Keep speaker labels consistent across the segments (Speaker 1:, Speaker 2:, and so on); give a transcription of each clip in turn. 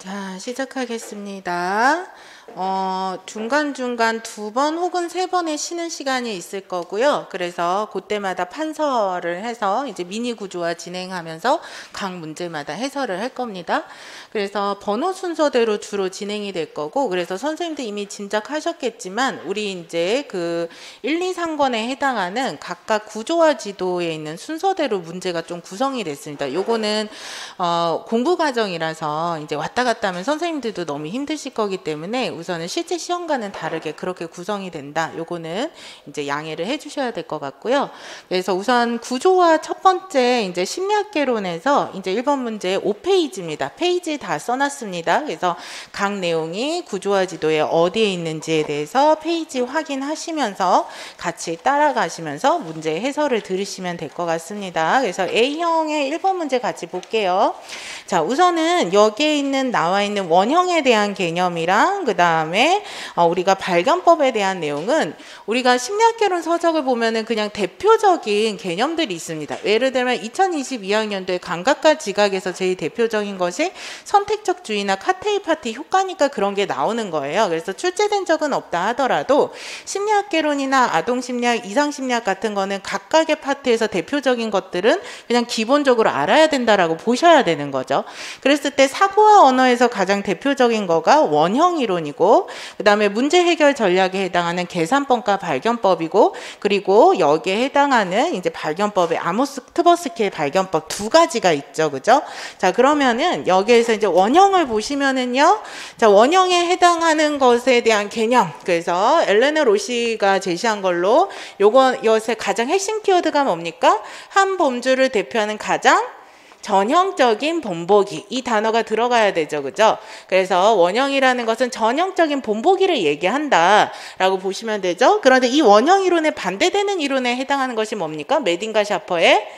Speaker 1: 자, 시작하겠습니다. 중간중간 2번 혹은 3번의 쉬는 시간이 있을 거고요. 그래서 그때마다 판서를 해서 이제 미니 구조화 진행하면서 각 문제마다 해설을 할 겁니다. 그래서 번호 순서대로 주로 진행이 될 거고, 그래서 선생님들 이미 짐작하셨겠지만 우리 이제 그 1, 2, 3권에 해당하는 각각 구조화 지도에 있는 순서대로 문제가 좀 구성이 됐습니다. 요거는 공부 과정이라서 이제 왔다 갔다 하면 선생님들도 너무 힘드실 거기 때문에 우선은 실제 시험과는 다르게 그렇게 구성이 된다. 요거는 이제 양해를 해주셔야 될 것 같고요. 그래서 우선 구조화 첫 번째 이제 심리학개론에서 이제 1번 문제 5페이지입니다. 페이지 다 써놨습니다. 그래서 각 내용이 구조화 지도에 어디에 있는지에 대해서 페이지 확인하시면서 같이 따라가시면서 문제 해설을 들으시면 될 것 같습니다. 그래서 A형의 1번 문제 같이 볼게요. 자, 우선은 여기에 나와 있는 원형에 대한 개념이랑 그 다음에 우리가 발견법에 대한 내용은 우리가 심리학개론 서적을 보면은 그냥 대표적인 개념들이 있습니다. 예를 들면 2022학년도에 감각과 지각에서 제일 대표적인 것이 선택적주의나 카테이 파티 효과니까 그런 게 나오는 거예요. 그래서 출제된 적은 없다 하더라도 심리학개론이나 아동심리학, 이상심리학 같은 거는 각각의 파트에서 대표적인 것들은 그냥 기본적으로 알아야 된다라고 보셔야 되는 거죠. 그랬을 때 사고와 언어에서 가장 대표적인 거가 원형 이론이고, 그 다음에 문제 해결 전략에 해당하는 계산법과 발견법이고, 그리고 여기에 해당하는 이제 발견법의 아모스 트버스키의 발견법 두 가지가 있죠. 그죠? 자, 그러면은 여기에서 이제 원형을 보시면은요. 자, 원형에 해당하는 것에 대한 개념. 그래서 엘레너 로시가 제시한 걸로 이것의 가장 핵심 키워드가 뭡니까? 한 범주를 대표하는 가장 전형적인 본보기, 이 단어가 들어가야 되죠. 그죠? 그래서 원형이라는 것은 전형적인 본보기를 얘기한다 라고 보시면 되죠. 그런데 이 원형 이론에 반대되는 이론에 해당하는 것이 뭡니까? 메딘과 샤퍼의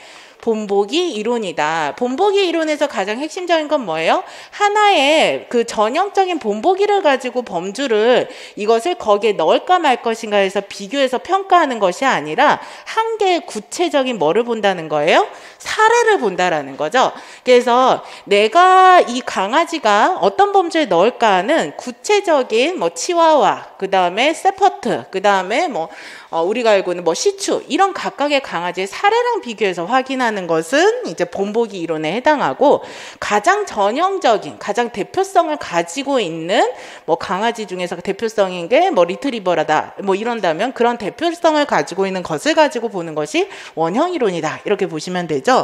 Speaker 1: 본보기 이론이다. 본보기 이론에서 가장 핵심적인 건 뭐예요? 하나의 그 전형적인 본보기를 가지고 범주를 이것을 거기에 넣을까 말 것인가 해서 비교해서 평가하는 것이 아니라 한 개의 구체적인 뭐를 본다는 거예요? 사례를 본다라는 거죠. 그래서 내가 이 강아지가 어떤 범주에 넣을까는 구체적인 뭐 치와와, 그 다음에 세퍼트, 그 다음에 뭐 우리가 알고 있는 뭐 시추, 이런 각각의 강아지의 사례랑 비교해서 확인하는 것은 이제 본보기 이론에 해당하고, 가장 전형적인, 가장 대표성을 가지고 있는 뭐 강아지 중에서 대표성인 게 뭐 리트리버라다 뭐 이런다면 그런 대표성을 가지고 있는 것을 가지고 보는 것이 원형 이론이다. 이렇게 보시면 되죠.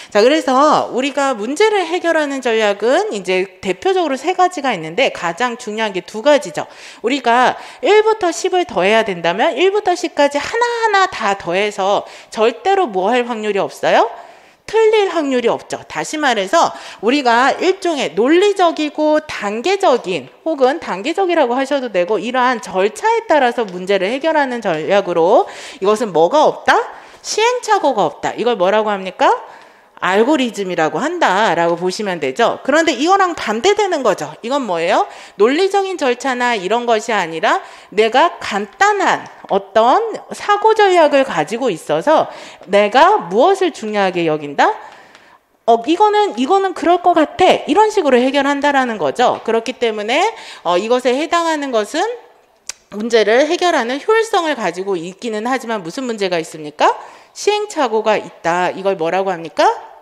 Speaker 1: 자, 그래서 우리가 문제를 해결하는 전략은 이제 대표적으로 3가지가 있는데 가장 중요한 게 2가지죠. 우리가 1부터 10을 더해야 된다면 1부터 10까지 하나하나 다 더해서 절대로 뭐 할 확률이 없어요? 틀릴 확률이 없죠. 다시 말해서 우리가 일종의 논리적이고 단계적인, 혹은 단계적이라고 하셔도 되고, 이러한 절차에 따라서 문제를 해결하는 전략으로 이것은 뭐가 없다? 시행착오가 없다. 이걸 뭐라고 합니까? 알고리즘이라고 한다라고 보시면 되죠. 그런데 이거랑 반대되는 거죠. 이건 뭐예요? 논리적인 절차나 이런 것이 아니라 내가 간단한 어떤 사고 전략을 가지고 있어서 내가 무엇을 중요하게 여긴다? 이거는 그럴 것 같아. 이런 식으로 해결한다라는 거죠. 그렇기 때문에 이것에 해당하는 것은 문제를 해결하는 효율성을 가지고 있기는 하지만 무슨 문제가 있습니까? 시행착오가 있다. 이걸 뭐라고 합니까?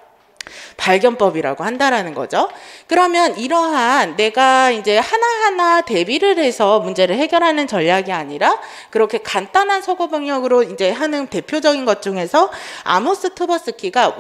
Speaker 1: 발견법이라고 한다라는 거죠. 그러면 이러한 내가 이제 하나하나 대비를 해서 문제를 해결하는 전략이 아니라 그렇게 간단한 사고 방향으로 이제 하는 대표적인 것 중에서 아모스 트버스키가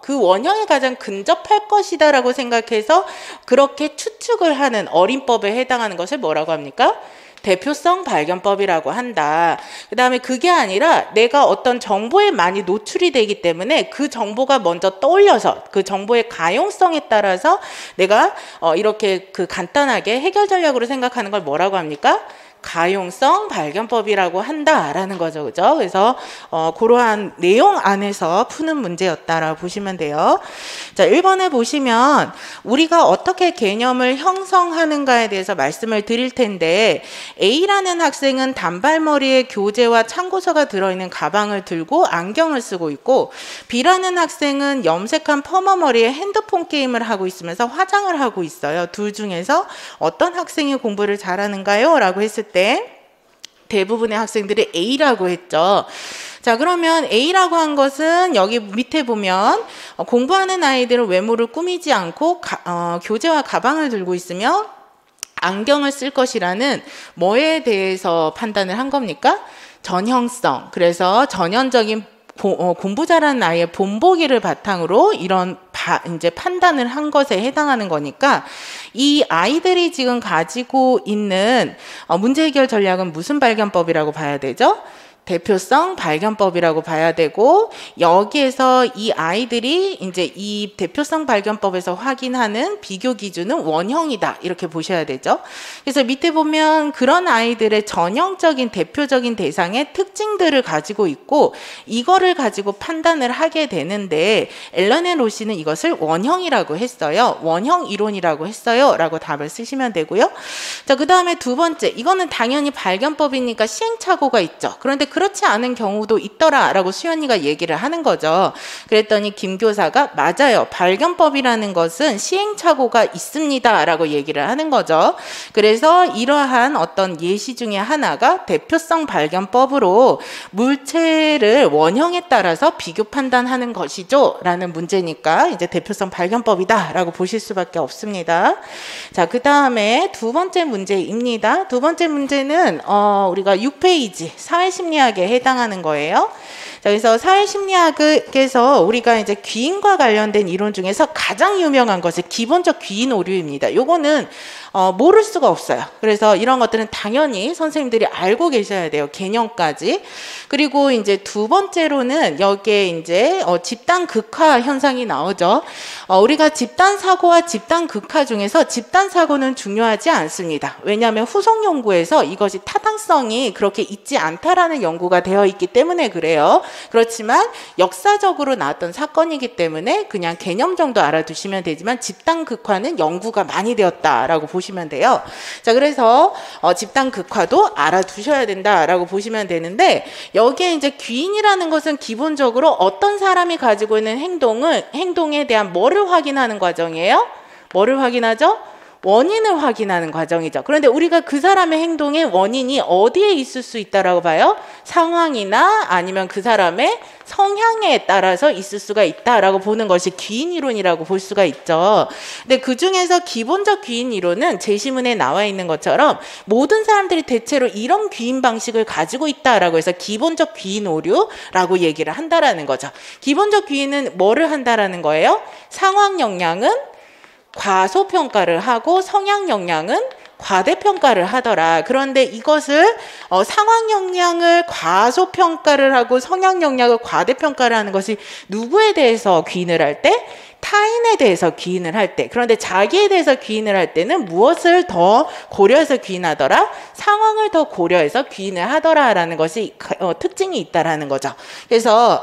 Speaker 1: 그 원형에 가장 근접할 것이다라고 생각해서 그렇게 추측을 하는 어림법에 해당하는 것을 뭐라고 합니까? 대표성 발견법이라고 한다. 그 다음에 그게 아니라 내가 어떤 정보에 많이 노출이 되기 때문에 그 정보가 먼저 떠올려서 그 정보의 가용성에 따라서 내가 이렇게 그 간단하게 해결 전략으로 생각하는 걸 뭐라고 합니까? 가용성 발견법이라고 한다라는 거죠. 그죠? 그래서 그러한 내용 안에서 푸는 문제였다라고 보시면 돼요. 자, 1번에 보시면 우리가 어떻게 개념을 형성하는가에 대해서 말씀을 드릴 텐데, A라는 학생은 단발머리에 교재와 참고서가 들어있는 가방을 들고 안경을 쓰고 있고, B라는 학생은 염색한 퍼머머리에 핸드폰 게임을 하고 있으면서 화장을 하고 있어요. 둘 중에서 어떤 학생이 공부를 잘하는가요? 라고 했을 때 대부분의 학생들이 A라고 했죠. 자, 그러면 A라고 한 것은 여기 밑에 보면 공부하는 아이들은 외모를 꾸미지 않고 교재와 가방을 들고 있으며 안경을 쓸 것이라는 뭐에 대해서 판단을 한 겁니까? 전형성. 그래서 전형적인 공부 잘하는 아이의 본보기를 바탕으로 이런 이제 판단을 한 것에 해당하는 거니까, 이 아이들이 지금 가지고 있는 문제 해결 전략은 무슨 발견법이라고 봐야 되죠? 대표성 발견법이라고 봐야 되고, 여기에서 이 아이들이 이제 이 대표성 발견법에서 확인하는 비교 기준은 원형이다, 이렇게 보셔야 되죠. 그래서 밑에 보면 그런 아이들의 전형적인 대표적인 대상의 특징들을 가지고 있고, 이거를 가지고 판단을 하게 되는데, 앨런의 로시는 이것을 원형이라고 했어요. 원형 이론이라고 했어요. 라고 답을 쓰시면 되고요. 자, 그 다음에 두 번째, 이거는 당연히 발견법이니까 시행착오가 있죠. 그런데 그렇지 않은 경우도 있더라라고 수연이가 얘기를 하는 거죠. 그랬더니 김 교사가 맞아요. 발견법이라는 것은 시행착오가 있습니다라고 얘기를 하는 거죠. 그래서 이러한 어떤 예시 중에 하나가 대표성 발견법으로 물체를 원형에 따라서 비교 판단하는 것이죠. 라는 문제니까 이제 대표성 발견법이다 라고 보실 수밖에 없습니다. 자, 그 다음에 두 번째 문제입니다. 두 번째 문제는 우리가 6페이지 사회심리학에 해당하는 거예요. 자, 그래서 사회심리학에서 우리가 이제 귀인과 관련된 이론 중에서 가장 유명한 것이 기본적 귀인 오류입니다. 요거는 모를 수가 없어요. 그래서 이런 것들은 당연히 선생님들이 알고 계셔야 돼요. 개념까지. 그리고 이제 두 번째로는 여기에 이제 집단 극화 현상이 나오죠. 우리가 집단 사고와 집단 극화 중에서 집단 사고는 중요하지 않습니다. 왜냐하면 후속 연구에서 이것이 타당성이 그렇게 있지 않다라는 연구가 되어 있기 때문에 그래요. 그렇지만 역사적으로 나왔던 사건이기 때문에 그냥 개념 정도 알아두시면 되지만, 집단 극화는 연구가 많이 되었다라고 보시면 돼요. 자, 그래서 집단 극화도 알아두셔야 된다라고 보시면 되는데, 여기에 이제 귀인이라는 것은 기본적으로 어떤 사람이 가지고 있는 행동에 대한 뭐를 확인하는 과정이에요? 뭐를 확인하죠? 원인을 확인하는 과정이죠. 그런데 우리가 그 사람의 행동의 원인이 어디에 있을 수 있다라고 봐요? 상황이나 아니면 그 사람의 성향에 따라서 있을 수가 있다라고 보는 것이 귀인 이론이라고 볼 수가 있죠. 근데 그 중에서 기본적 귀인 이론은 제시문에 나와 있는 것처럼 모든 사람들이 대체로 이런 귀인 방식을 가지고 있다라고 해서 기본적 귀인 오류라고 얘기를 한다라는 거죠. 기본적 귀인은 뭐를 한다라는 거예요? 상황 영향은 과소평가를 하고 성향 영향은 과대평가를 하더라. 그런데 이것을 상황 영향을 과소평가를 하고 성향 영향을 과대평가를 하는 것이 누구에 대해서 귀인을 할 때? 타인에 대해서 귀인을 할 때. 그런데 자기에 대해서 귀인을 할 때는 무엇을 더 고려해서 귀인하더라? 상황을 더 고려해서 귀인을 하더라라는 것이 특징이 있다라는 거죠. 그래서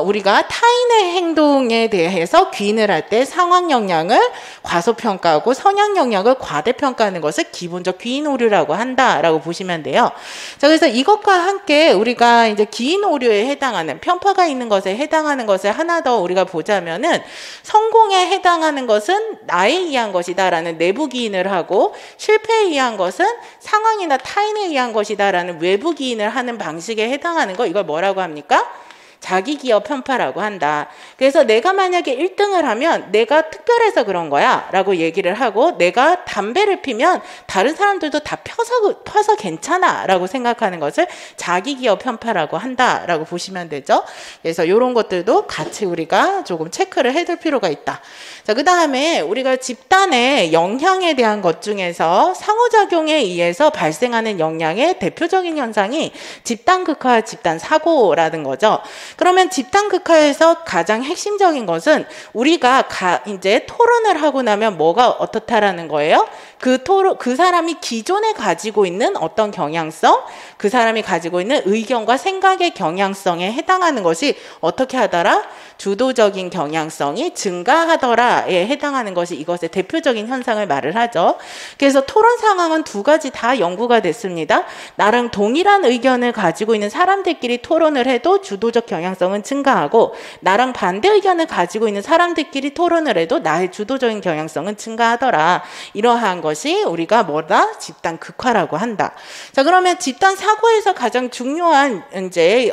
Speaker 1: 우리가 타인의 행동에 대해서 귀인을 할 때 상황 영향을 과소평가하고 성향 영향을 과대평가하는 것을 기본적 귀인 오류라고 한다라고 보시면 돼요. 자, 그래서 이것과 함께 우리가 이제 귀인 오류에 해당하는 편파가 있는 것에 해당하는 것을 하나 더 우리가 보자면은, 성공에 해당하는 것은 나에 의한 것이다 라는 내부 기인을 하고, 실패에 의한 것은 상황이나 타인에 의한 것이다 라는 외부 기인을 하는 방식에 해당하는 거, 이걸 뭐라고 합니까? 자기 기여 편파라고 한다. 그래서 내가 만약에 1등을 하면 내가 특별해서 그런 거야 라고 얘기를 하고, 내가 담배를 피면 다른 사람들도 다 펴서 괜찮아 라고 생각하는 것을 자기 기여 편파라고 한다 라고 보시면 되죠. 그래서 이런 것들도 같이 우리가 조금 체크를 해둘 필요가 있다. 자, 그 다음에 우리가 집단의 영향에 대한 것 중에서 상호작용에 의해서 발생하는 영향의 대표적인 현상이 집단 극화, 집단 사고라는 거죠. 그러면 집단 극화에서 가장 핵심적인 것은 우리가 이제 토론을 하고 나면 뭐가 어떻다라는 거예요? 그 사람이 기존에 가지고 있는 어떤 경향성, 그 사람이 가지고 있는 의견과 생각의 경향성에 해당하는 것이 어떻게 하더라? 주도적인 경향성이 증가하더라에 해당하는 것이 이것의 대표적인 현상을 말을 하죠. 그래서 토론 상황은 두 가지 다 연구가 됐습니다. 나랑 동일한 의견을 가지고 있는 사람들끼리 토론을 해도 주도적 경향성은 증가하고, 나랑 반대 의견을 가지고 있는 사람들끼리 토론을 해도 나의 주도적인 경향성은 증가하더라. 이러한 것이 우리가 뭐다? 집단 극화라고 한다. 자, 그러면 집단 사고에서 가장 중요한 이제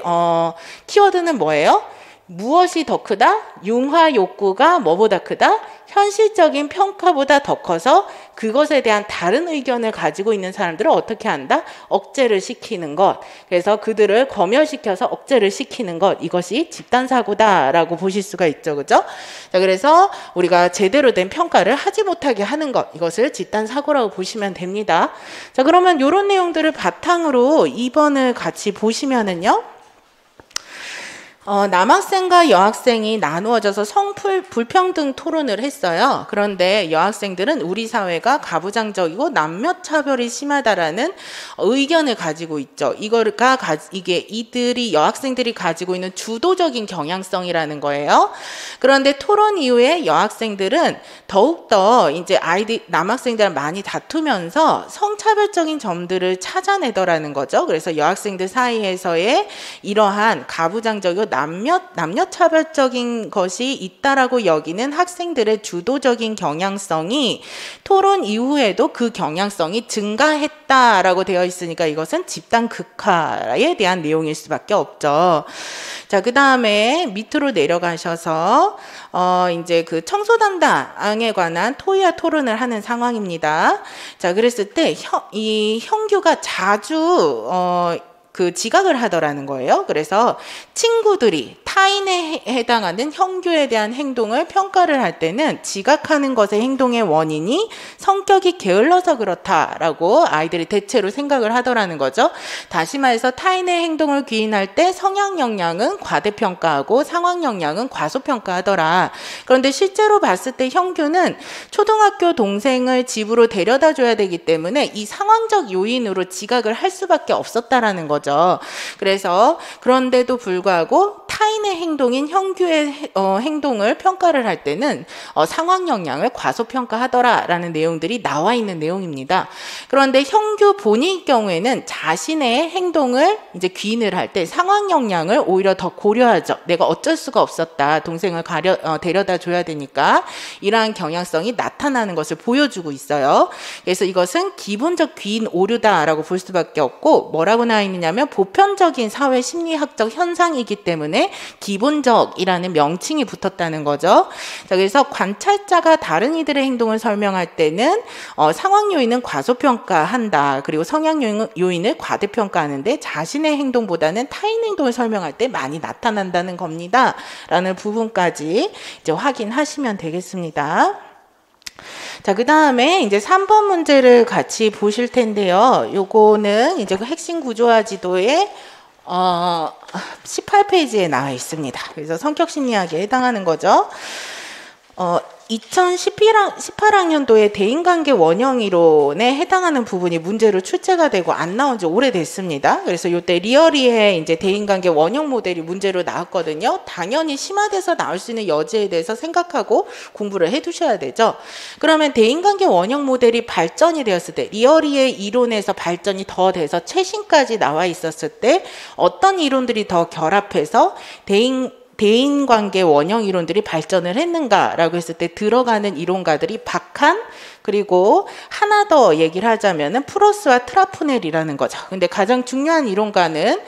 Speaker 1: 키워드는 뭐예요? 무엇이 더 크다? 융화 욕구가 뭐보다 크다? 현실적인 평가보다 더 커서 그것에 대한 다른 의견을 가지고 있는 사람들을 어떻게 한다? 억제를 시키는 것. 그래서 그들을 검열시켜서 억제를 시키는 것. 이것이 집단사고다라고 보실 수가 있죠. 그죠? 자, 그래서 우리가 제대로 된 평가를 하지 못하게 하는 것. 이것을 집단사고라고 보시면 됩니다. 자, 그러면 이런 내용들을 바탕으로 2번을 같이 보시면은요. 남학생과 여학생이 나누어져서 불평등 토론을 했어요. 그런데 여학생들은 우리 사회가 가부장적이고 남녀차별이 심하다라는 의견을 가지고 있죠. 이게 여학생들이 가지고 있는 주도적인 경향성이라는 거예요. 그런데 토론 이후에 여학생들은 더욱더 이제 남학생들랑 많이 다투면서 성차별적인 점들을 찾아내더라는 거죠. 그래서 여학생들 사이에서의 이러한 가부장적이고 남녀차별적인 것이 있다라고 여기는 학생들의 주도적인 경향성이 토론 이후에도 그 경향성이 증가했다라고 되어 있으니까 이것은 집단 극화에 대한 내용일 수밖에 없죠. 자, 그 다음에 밑으로 내려가셔서 이제 그 청소 담당에 관한 토의와 토론을 하는 상황입니다. 자, 그랬을 때 이 형규가 자주 지각을 하더라는 거예요. 그래서 친구들이 타인에 해당하는 형규에 대한 행동을 평가를 할 때는 지각하는 것의 행동의 원인이 성격이 게을러서 그렇다라고 아이들이 대체로 생각을 하더라는 거죠. 다시 말해서 타인의 행동을 귀인할 때 성향 역량은 과대평가하고 상황 역량은 과소평가하더라. 그런데 실제로 봤을 때 형규는 초등학교 동생을 집으로 데려다 줘야 되기 때문에 이 상황적 요인으로 지각을 할 수밖에 없었다라는 거죠. 그래서 그런데도 불구하고 타인의 행동인 형규의 행동을 평가를 할 때는 상황 역량을 과소평가하더라라는 내용들이 나와 있는 내용입니다. 그런데 형규 본인의 경우에는 자신의 행동을 이제 귀인을 할 때 상황 역량을 오히려 더 고려하죠. 내가 어쩔 수가 없었다. 동생을 데려다 줘야 되니까 이러한 경향성이 나타나는 것을 보여주고 있어요. 그래서 이것은 기본적 귀인 오류다라고 볼 수밖에 없고, 뭐라고 나와 있느냐면 보편적인 사회 심리학적 현상이기 때문에 기본적이라는 명칭이 붙었다는 거죠. 자, 그래서 관찰자가 다른 이들의 행동을 설명할 때는 상황 요인은 과소평가한다. 그리고 성향 요인을 과대평가하는데 자신의 행동보다는 타인 행동을 설명할 때 많이 나타난다는 겁니다. 라는 부분까지 이제 확인하시면 되겠습니다. 자, 그 다음에 이제 3번 문제를 같이 보실 텐데요. 요거는 이제 그 핵심 구조화 지도의 18페이지에 나와 있습니다. 그래서 성격 심리학에 해당하는 거죠. 2018학년도에 대인관계 원형 이론에 해당하는 부분이 문제로 출제가 되고 안 나온 지 오래됐습니다. 그래서 이때 리어리의 이제 대인관계 원형 모델이 문제로 나왔거든요. 당연히 심화돼서 나올 수 있는 여지에 대해서 생각하고 공부를 해두셔야 되죠. 그러면 대인관계 원형 모델이 발전이 되었을 때, 리어리의 이론에서 발전이 더 돼서 최신까지 나와 있었을 때 어떤 이론들이 더 결합해서 대인관계 원형 이론들이 발전을 했는가라고 했을 때 들어가는 이론가들이 박한, 그리고 하나 더 얘기를 하자면은 프로스와 트라푸넬이라는 거죠. 근데 가장 중요한 이론가는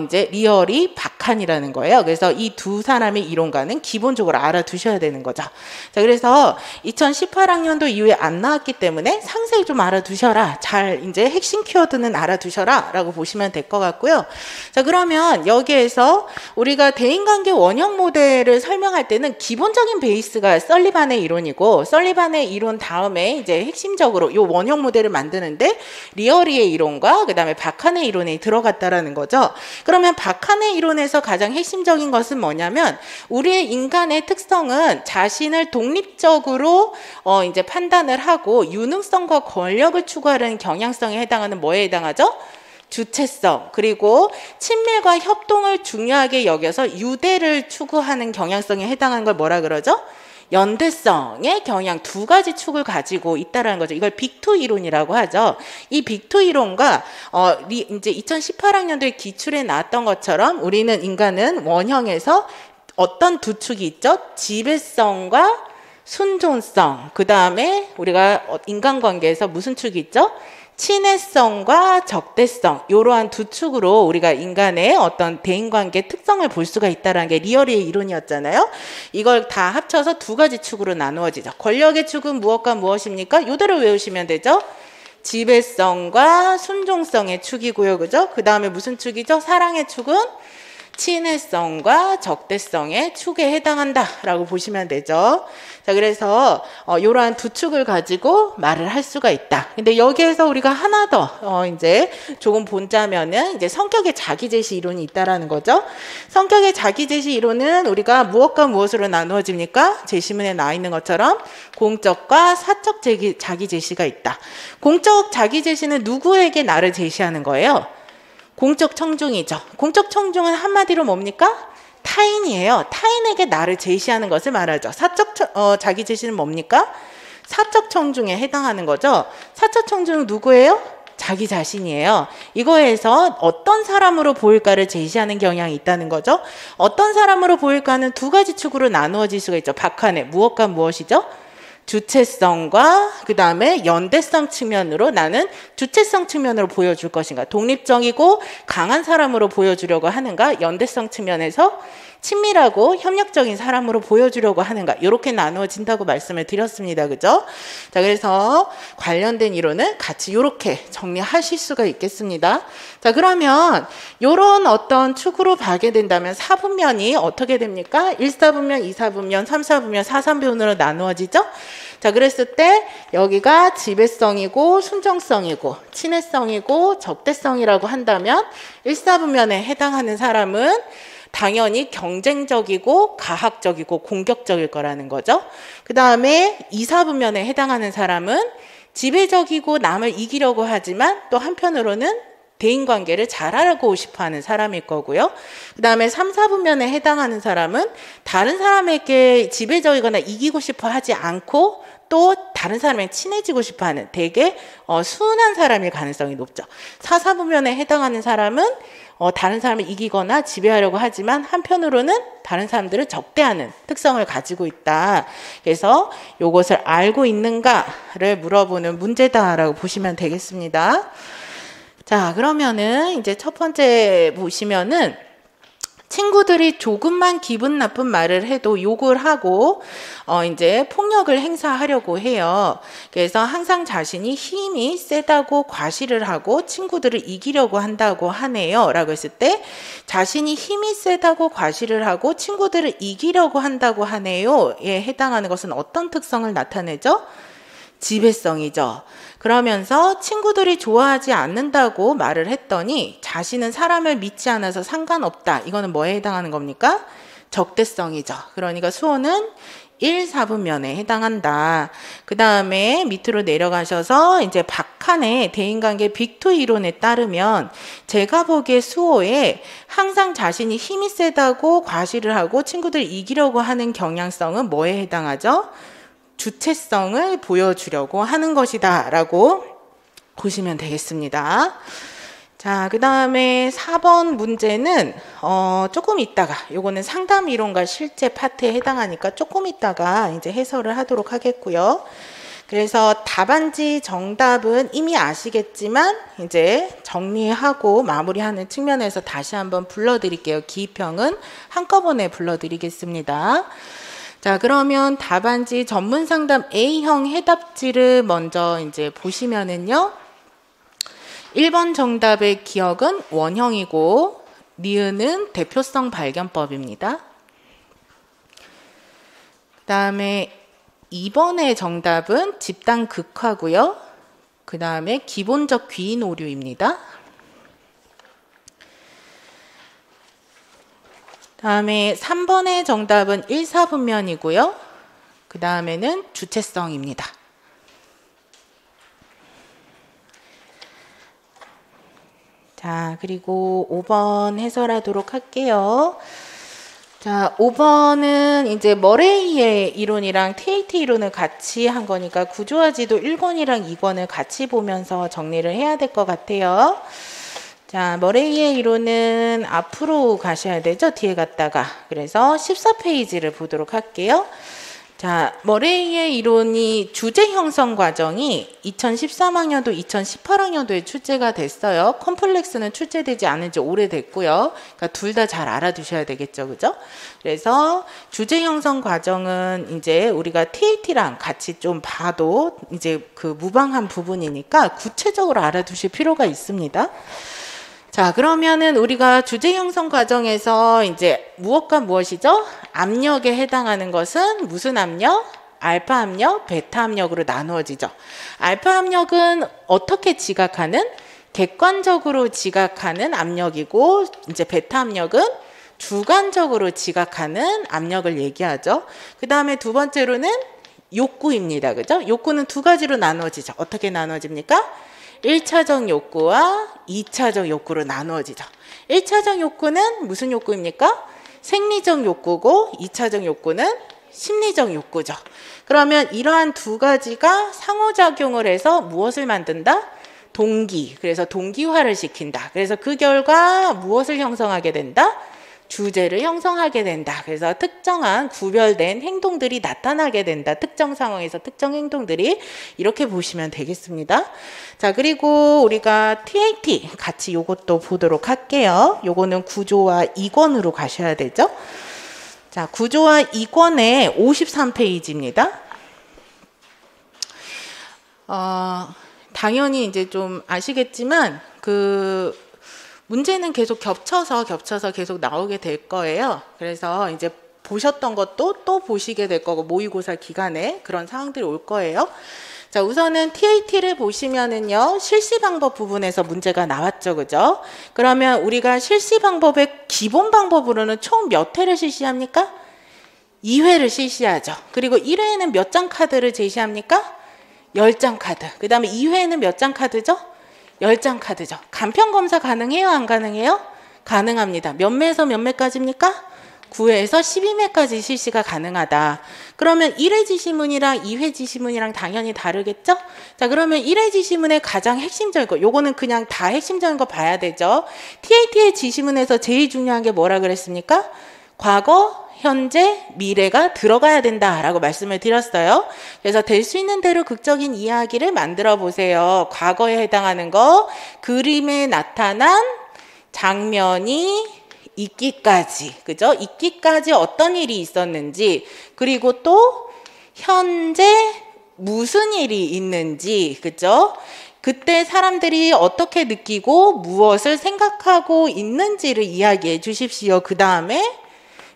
Speaker 1: 이제 리얼이 박한이라는 거예요. 그래서 이 두 사람의 이론가는 기본적으로 알아두셔야 되는 거죠. 자, 그래서 2018학년도 이후에 안 나왔기 때문에 상세히 좀 알아두셔라. 잘 이제 핵심 키워드는 알아두셔라라고 보시면 될 것 같고요. 자, 그러면 여기에서 우리가 대인관계 원형 모델을 설명할 때는 기본적인 베이스가 설리반의 이론이고, 설리반의 이론 다음에 이제 핵심적으로 이 원형 모델을 만드는데 리어리의 이론과 그 다음에 바칸의 이론이 들어갔다라는 거죠. 그러면 바칸의 이론에서 가장 핵심적인 것은 뭐냐면, 우리의 인간의 특성은 자신을 독립적으로 이제 판단을 하고 유능성과 권력을 추구하는 경향성에 해당하는 뭐에 해당하죠? 주체성, 그리고 친밀과 협동을 중요하게 여겨서 유대를 추구하는 경향성에 해당하는 걸 뭐라 그러죠? 연대성의 경향, 두 가지 축을 가지고 있다라는 거죠. 이걸 빅2 이론이라고 하죠. 이 빅2 이론과 이제 2018학년도에 기출에 나왔던 것처럼 우리는 인간은 원형에서 어떤 두 축이 있죠? 지배성과 순종성. 그 다음에 우리가 인간관계에서 무슨 축이 있죠? 친애성과 적대성, 이러한 두 축으로 우리가 인간의 어떤 대인관계 특성을 볼 수가 있다는 게 리어리의 이론이었잖아요. 이걸 다 합쳐서 두 가지 축으로 나누어지죠. 권력의 축은 무엇과 무엇입니까? 이대로 외우시면 되죠. 지배성과 순종성의 축이고요. 그죠? 그 다음에 무슨 축이죠? 사랑의 축은 친애성과 적대성의 축에 해당한다라고 보시면 되죠. 자, 그래서 이러한 두 축을 가지고 말을 할 수가 있다. 근데 여기에서 우리가 하나 더 이제 조금 본자면은 이제 성격의 자기제시 이론이 있다라는 거죠. 성격의 자기제시 이론은 우리가 무엇과 무엇으로 나누어집니까? 제시문에 나와 있는 것처럼 공적과 사적 자기제시가 있다. 공적 자기제시는 누구에게 나를 제시하는 거예요? 공적 청중이죠. 공적 청중은 한마디로 뭡니까? 타인이에요. 타인에게 나를 제시하는 것을 말하죠. 사적 자기 제시는 뭡니까? 사적 청중에 해당하는 거죠. 사적 청중은 누구예요? 자기 자신이에요. 이거에서 어떤 사람으로 보일까를 제시하는 경향이 있다는 거죠. 어떤 사람으로 보일까는 두 가지 축으로 나누어질 수가 있죠. 박한의 무엇과 무엇이죠? 주체성과 그 다음에 연대성 측면으로 나는 주체성 측면으로 보여줄 것인가, 독립적이고 강한 사람으로 보여주려고 하는가, 연대성 측면에서 친밀하고 협력적인 사람으로 보여주려고 하는가, 이렇게 나누어진다고 말씀을 드렸습니다. 그죠? 자, 그래서 관련된 이론을 같이 이렇게 정리하실 수가 있겠습니다. 자, 그러면 이런 어떤 축으로 봐게 된다면 4분면이 어떻게 됩니까? 1사분면, 2사분면, 3사분면, 4사분면으로 나누어지죠? 자, 그랬을 때 여기가 지배성이고 순정성이고 친애성이고 적대성이라고 한다면 1사분면에 해당하는 사람은 당연히 경쟁적이고 가학적이고 공격적일 거라는 거죠. 그 다음에 2사분면에 해당하는 사람은 지배적이고 남을 이기려고 하지만 또 한편으로는 대인관계를 잘하고 싶어하는 사람일 거고요. 그 다음에 3, 4분면에 해당하는 사람은 다른 사람에게 지배적이거나 이기고 싶어 하지 않고 또 다른 사람에게 친해지고 싶어하는 되게 순한 사람일 가능성이 높죠. 4, 4분면에 해당하는 사람은 다른 사람을 이기거나 지배하려고 하지만 한편으로는 다른 사람들을 적대하는 특성을 가지고 있다. 그래서 이것을 알고 있는가를 물어보는 문제다라고 보시면 되겠습니다. 자, 그러면은 이제 첫 번째 보시면은 친구들이 조금만 기분 나쁜 말을 해도 욕을 하고 이제 폭력을 행사하려고 해요. 그래서 항상 자신이 힘이 세다고 과시를 하고 친구들을 이기려고 한다고 하네요. 라고 했을 때 자신이 힘이 세다고 과시를 하고 친구들을 이기려고 한다고 하네요에 해당하는 것은 어떤 특성을 나타내죠? 지배성이죠. 그러면서 친구들이 좋아하지 않는다고 말을 했더니 자신은 사람을 믿지 않아서 상관없다. 이거는 뭐에 해당하는 겁니까? 적대성이죠. 그러니까 수호는 1, 4분면에 해당한다. 그 다음에 밑으로 내려가셔서 이제 박한의 대인관계 빅2 이론에 따르면 제가 보기에 수호에 항상 자신이 힘이 세다고 과시를 하고 친구들 이기려고 하는 경향성은 뭐에 해당하죠? 주체성을 보여주려고 하는 것이다 라고 보시면 되겠습니다. 자, 그 다음에 4번 문제는 조금 있다가, 요거는 상담 이론과 실제 파트에 해당하니까 조금 있다가 이제 해설을 하도록 하겠고요. 그래서 답안지 정답은 이미 아시겠지만 이제 정리하고 마무리하는 측면에서 다시 한번 불러드릴게요. 기입형은 한꺼번에 불러드리겠습니다. 자, 그러면 답안지 전문상담 A형 해답지를 먼저 이제 보시면은요. 1번 정답의 기억은 원형이고 니은은 대표성 발견법입니다. 그다음에 2번의 정답은 집단 극화고요. 그 다음에 기본적 귀인 오류입니다. 다음에 3번의 정답은 1사분면이고요. 그 다음에는 주체성입니다. 자, 그리고 5번 해설하도록 할게요. 자, 5번은 이제 머레이의 이론이랑 TAT 이론을 같이 한 거니까 구조화지도 1권이랑 2권을 같이 보면서 정리를 해야 될 것 같아요. 자, 머레이의 이론은 앞으로 가셔야 되죠? 뒤에 갔다가. 그래서 14페이지를 보도록 할게요. 자, 머레이의 이론이 주제 형성 과정이 2013학년도, 2018학년도에 출제가 됐어요. 컴플렉스는 출제되지 않은 지 오래됐고요. 그러니까 둘 다 잘 알아두셔야 되겠죠. 그죠? 그래서 주제 형성 과정은 이제 우리가 TAT랑 같이 좀 봐도 이제 그 무방한 부분이니까 구체적으로 알아두실 필요가 있습니다. 자, 그러면은 우리가 주제 형성 과정에서 이제 무엇과 무엇이죠? 압력에 해당하는 것은 무슨 압력? 알파 압력, 베타 압력으로 나누어지죠. 알파 압력은 어떻게 지각하는? 객관적으로 지각하는 압력이고, 이제 베타 압력은 주관적으로 지각하는 압력을 얘기하죠. 그 다음에 두 번째로는 욕구입니다. 그죠? 욕구는 두 가지로 나누어지죠. 어떻게 나누어집니까? 1차적 욕구와 2차적 욕구로 나누어지죠. 1차적 욕구는 무슨 욕구입니까? 생리적 욕구고 2차적 욕구는 심리적 욕구죠. 그러면 이러한 두 가지가 상호작용을 해서 무엇을 만든다? 동기. 그래서 동기화를 시킨다. 그래서 그 결과 무엇을 형성하게 된다? 주제를 형성하게 된다. 그래서 특정한 구별된 행동들이 나타나게 된다. 특정 상황에서 특정 행동들이 이렇게 보시면 되겠습니다. 자, 그리고 우리가 TAT 같이 요것도 보도록 할게요. 요거는 구조와 2권으로 가셔야 되죠. 자, 구조와 2권의 53페이지입니다. 당연히 이제 좀 아시겠지만 문제는 계속 겹쳐서 계속 나오게 될 거예요. 그래서 이제 보셨던 것도 또 보시게 될 거고 모의고사 기간에 그런 상황들이 올 거예요. 자, 우선은 TAT를 보시면은요, 실시 방법 부분에서 문제가 나왔죠. 그죠? 그러면 우리가 실시 방법의 기본 방법으로는 총 몇 회를 실시합니까? 2회를 실시하죠. 그리고 1회에는 몇 장 카드를 제시합니까? 10장 카드. 그 다음에 2회에는 몇 장 카드죠? 10장 카드죠. 간편 검사 가능해요? 안 가능해요? 가능합니다. 몇 매에서 몇 매까지입니까? 9회에서 12매까지 실시가 가능하다. 그러면 1회 지시문이랑 2회 지시문이랑 당연히 다르겠죠? 자, 그러면 1회 지시문의 가장 핵심적인 거, 요거는 그냥 다 핵심적인 거 봐야 되죠. TAT의 지시문에서 제일 중요한 게 뭐라 그랬습니까? 과거, 현재, 미래가 들어가야 된다라고 말씀을 드렸어요. 그래서 될 수 있는 대로 극적인 이야기를 만들어 보세요. 과거에 해당하는 거, 그림에 나타난 장면이 있기까지, 그죠? 있기까지 어떤 일이 있었는지, 그리고 또 현재 무슨 일이 있는지, 그죠? 그때 사람들이 어떻게 느끼고 무엇을 생각하고 있는지를 이야기해 주십시오. 그 다음에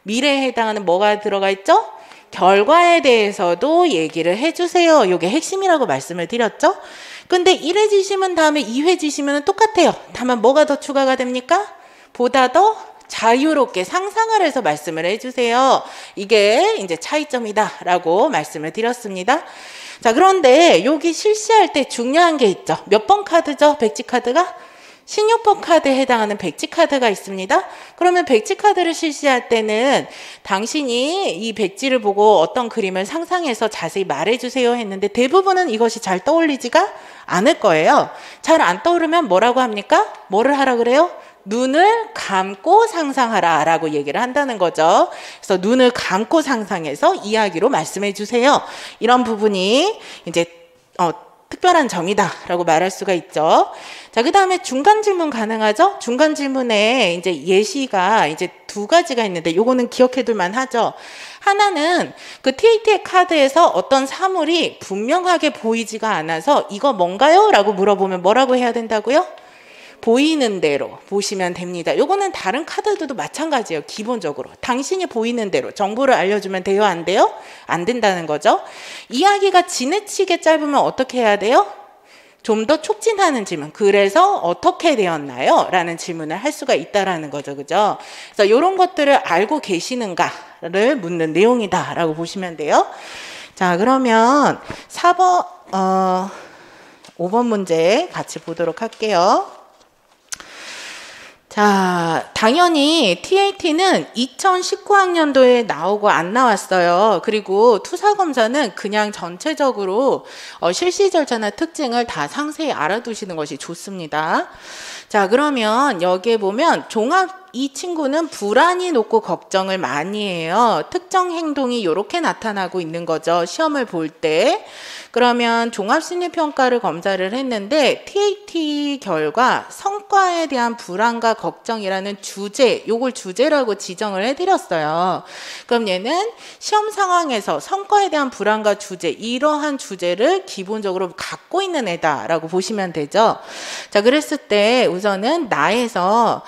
Speaker 1: 미래에 해당하는 뭐가 들어가 있죠? 결과에 대해서도 얘기를 해주세요. 이게 핵심이라고 말씀을 드렸죠? 근데 1회 지시문 다음에 2회 지시문은 똑같아요. 다만 뭐가 더 추가가 됩니까? 보다 더 자유롭게 상상을 해서 말씀을 해주세요. 이게 이제 차이점이다라고 말씀을 드렸습니다. 자, 그런데 여기 실시할 때 중요한 게 있죠. 몇 번 카드죠? 백지 카드가? 16번 카드에 해당하는 백지 카드가 있습니다. 그러면 백지 카드를 실시할 때는 당신이 이 백지를 보고 어떤 그림을 상상해서 자세히 말해주세요 했는데 대부분은 이것이 잘 떠올리지가 않을 거예요. 잘 안 떠오르면 뭐라고 합니까? 뭐를 하라 그래요? 눈을 감고 상상하라 라고 얘기를 한다는 거죠. 그래서 눈을 감고 상상해서 이야기로 말씀해 주세요. 이런 부분이 이제 특별한 점이다 라고 말할 수가 있죠. 자, 그 다음에 중간 질문 가능하죠? 중간 질문에 이제 예시가 이제 두 가지가 있는데 요거는 기억해 둘만 하죠. 하나는 그 TAT의 카드에서 어떤 사물이 분명하게 보이지가 않아서 이거 뭔가요? 라고 물어보면 뭐라고 해야 된다고요? 보이는 대로 보시면 됩니다. 요거는 다른 카드들도 마찬가지예요. 기본적으로 당신이 보이는 대로 정보를 알려주면 돼요? 안 돼요? 안 된다는 거죠. 이야기가 지나치게 짧으면 어떻게 해야 돼요? 좀 더 촉진하는 질문. 그래서 어떻게 되었나요? 라는 질문을 할 수가 있다라는 거죠. 그죠? 그래서 이런 것들을 알고 계시는가를 묻는 내용이다 라고 보시면 돼요. 자, 그러면 5번 문제 같이 보도록 할게요. 자, 당연히 TAT는 2019학년도에 나오고 안 나왔어요. 그리고 투사검사는 그냥 전체적으로 실시 절차나 특징을 다 상세히 알아두시는 것이 좋습니다. 자, 그러면 여기에 보면 이 친구는 불안이 높고 걱정을 많이 해요. 특정 행동이 이렇게 나타나고 있는 거죠. 시험을 볼 때. 그러면 종합심리평가를 검사를 했는데 TAT 결과 성과에 대한 불안과 걱정이라는 주제, 요걸 주제라고 지정을 해드렸어요. 그럼 얘는 시험 상황에서 성과에 대한 불안과 주제, 이러한 주제를 기본적으로 갖고 있는 애다라고 보시면 되죠. 자, 그랬을 때 우선은 나에서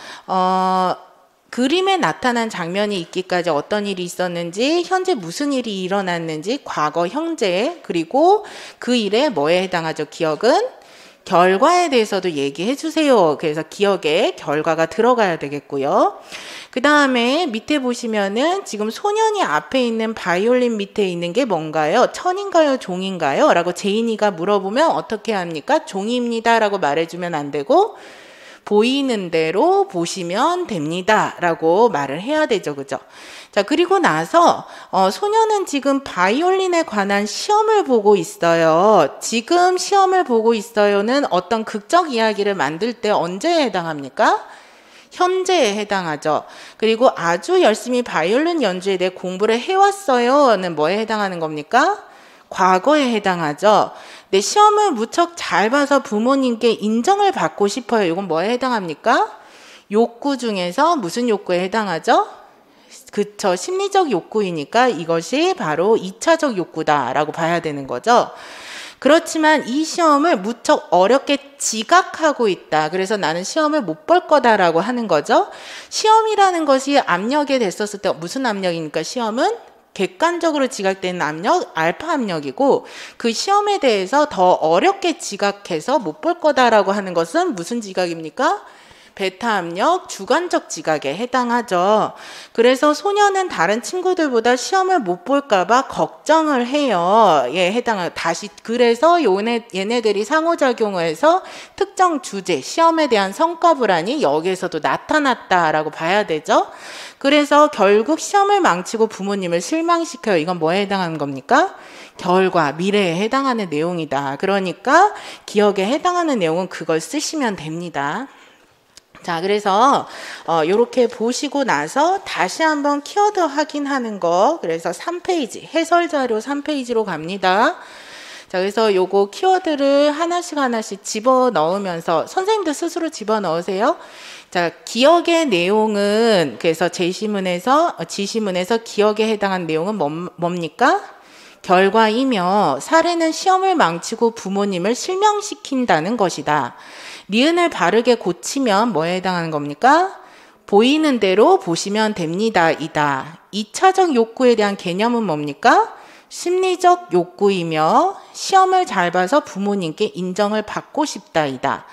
Speaker 1: 그림에 나타난 장면이 있기까지 어떤 일이 있었는지, 현재 무슨 일이 일어났는지, 과거, 현재, 그리고 그 일에 뭐에 해당하죠? 기억은? 결과에 대해서도 얘기해 주세요. 그래서 기억에 결과가 들어가야 되겠고요. 그 다음에 밑에 보시면은 지금 소년이 앞에 있는 바이올린 밑에 있는 게 뭔가요? 천인가요? 종인가요? 라고 제인이가 물어보면 어떻게 합니까? 종입니다 라고 말해주면 안 되고 보이는 대로 보시면 됩니다 라고 말을 해야 되죠. 그죠? 자, 그리고 나서 소녀는 지금 바이올린에 관한 시험을 보고 있어요. 지금 시험을 보고 있어요는 어떤 극적 이야기를 만들 때 언제에 해당합니까? 현재에 해당하죠. 그리고 아주 열심히 바이올린 연주에 대해 공부를 해왔어요는 뭐에 해당하는 겁니까? 과거에 해당하죠. 내 시험을 무척 잘 봐서 부모님께 인정을 받고 싶어요. 이건 뭐에 해당합니까? 욕구 중에서 무슨 욕구에 해당하죠? 그쵸. 심리적 욕구이니까 이것이 바로 2차적 욕구다라고 봐야 되는 거죠. 그렇지만 이 시험을 무척 어렵게 지각하고 있다. 그래서 나는 시험을 못 볼 거다라고 하는 거죠. 시험이라는 것이 압력에 됐었을 때 무슨 압력입니까? 시험은 객관적으로 지각되는 압력, 알파 압력이고 그 시험에 대해서 더 어렵게 지각해서 못 볼 거다라고 하는 것은 무슨 지각입니까? 베타 압력, 주관적 지각에 해당하죠. 그래서 소녀는 다른 친구들보다 시험을 못 볼까 봐 걱정을 해요. 예, 그래서 얘네들이 상호작용을 해서 특정 주제, 시험에 대한 성과 불안이 여기에서도 나타났다라고 봐야 되죠. 그래서 결국 시험을 망치고 부모님을 실망시켜요. 이건 뭐에 해당하는 겁니까? 결과, 미래에 해당하는 내용이다. 그러니까 기억에 해당하는 내용은 그걸 쓰시면 됩니다. 자, 그래서 요렇게 보시고 나서 다시 한번 키워드 확인하는 거. 그래서 3페이지, 해설 자료 3페이지로 갑니다. 자, 그래서 요거 키워드를 하나씩 집어 넣으면서 선생님들 스스로 집어 넣으세요. 자, 기억의 내용은 그래서 지시문에서 기억에 해당하는 내용은 뭡니까? 결과이며 사례는 시험을 망치고 부모님을 실망시킨다는 것이다. 니은을 바르게 고치면 뭐에 해당하는 겁니까? 보이는 대로 보시면 됩니다. 이다. 2차적 욕구에 대한 개념은 뭡니까? 심리적 욕구이며 시험을 잘 봐서 부모님께 인정을 받고 싶다. 이다.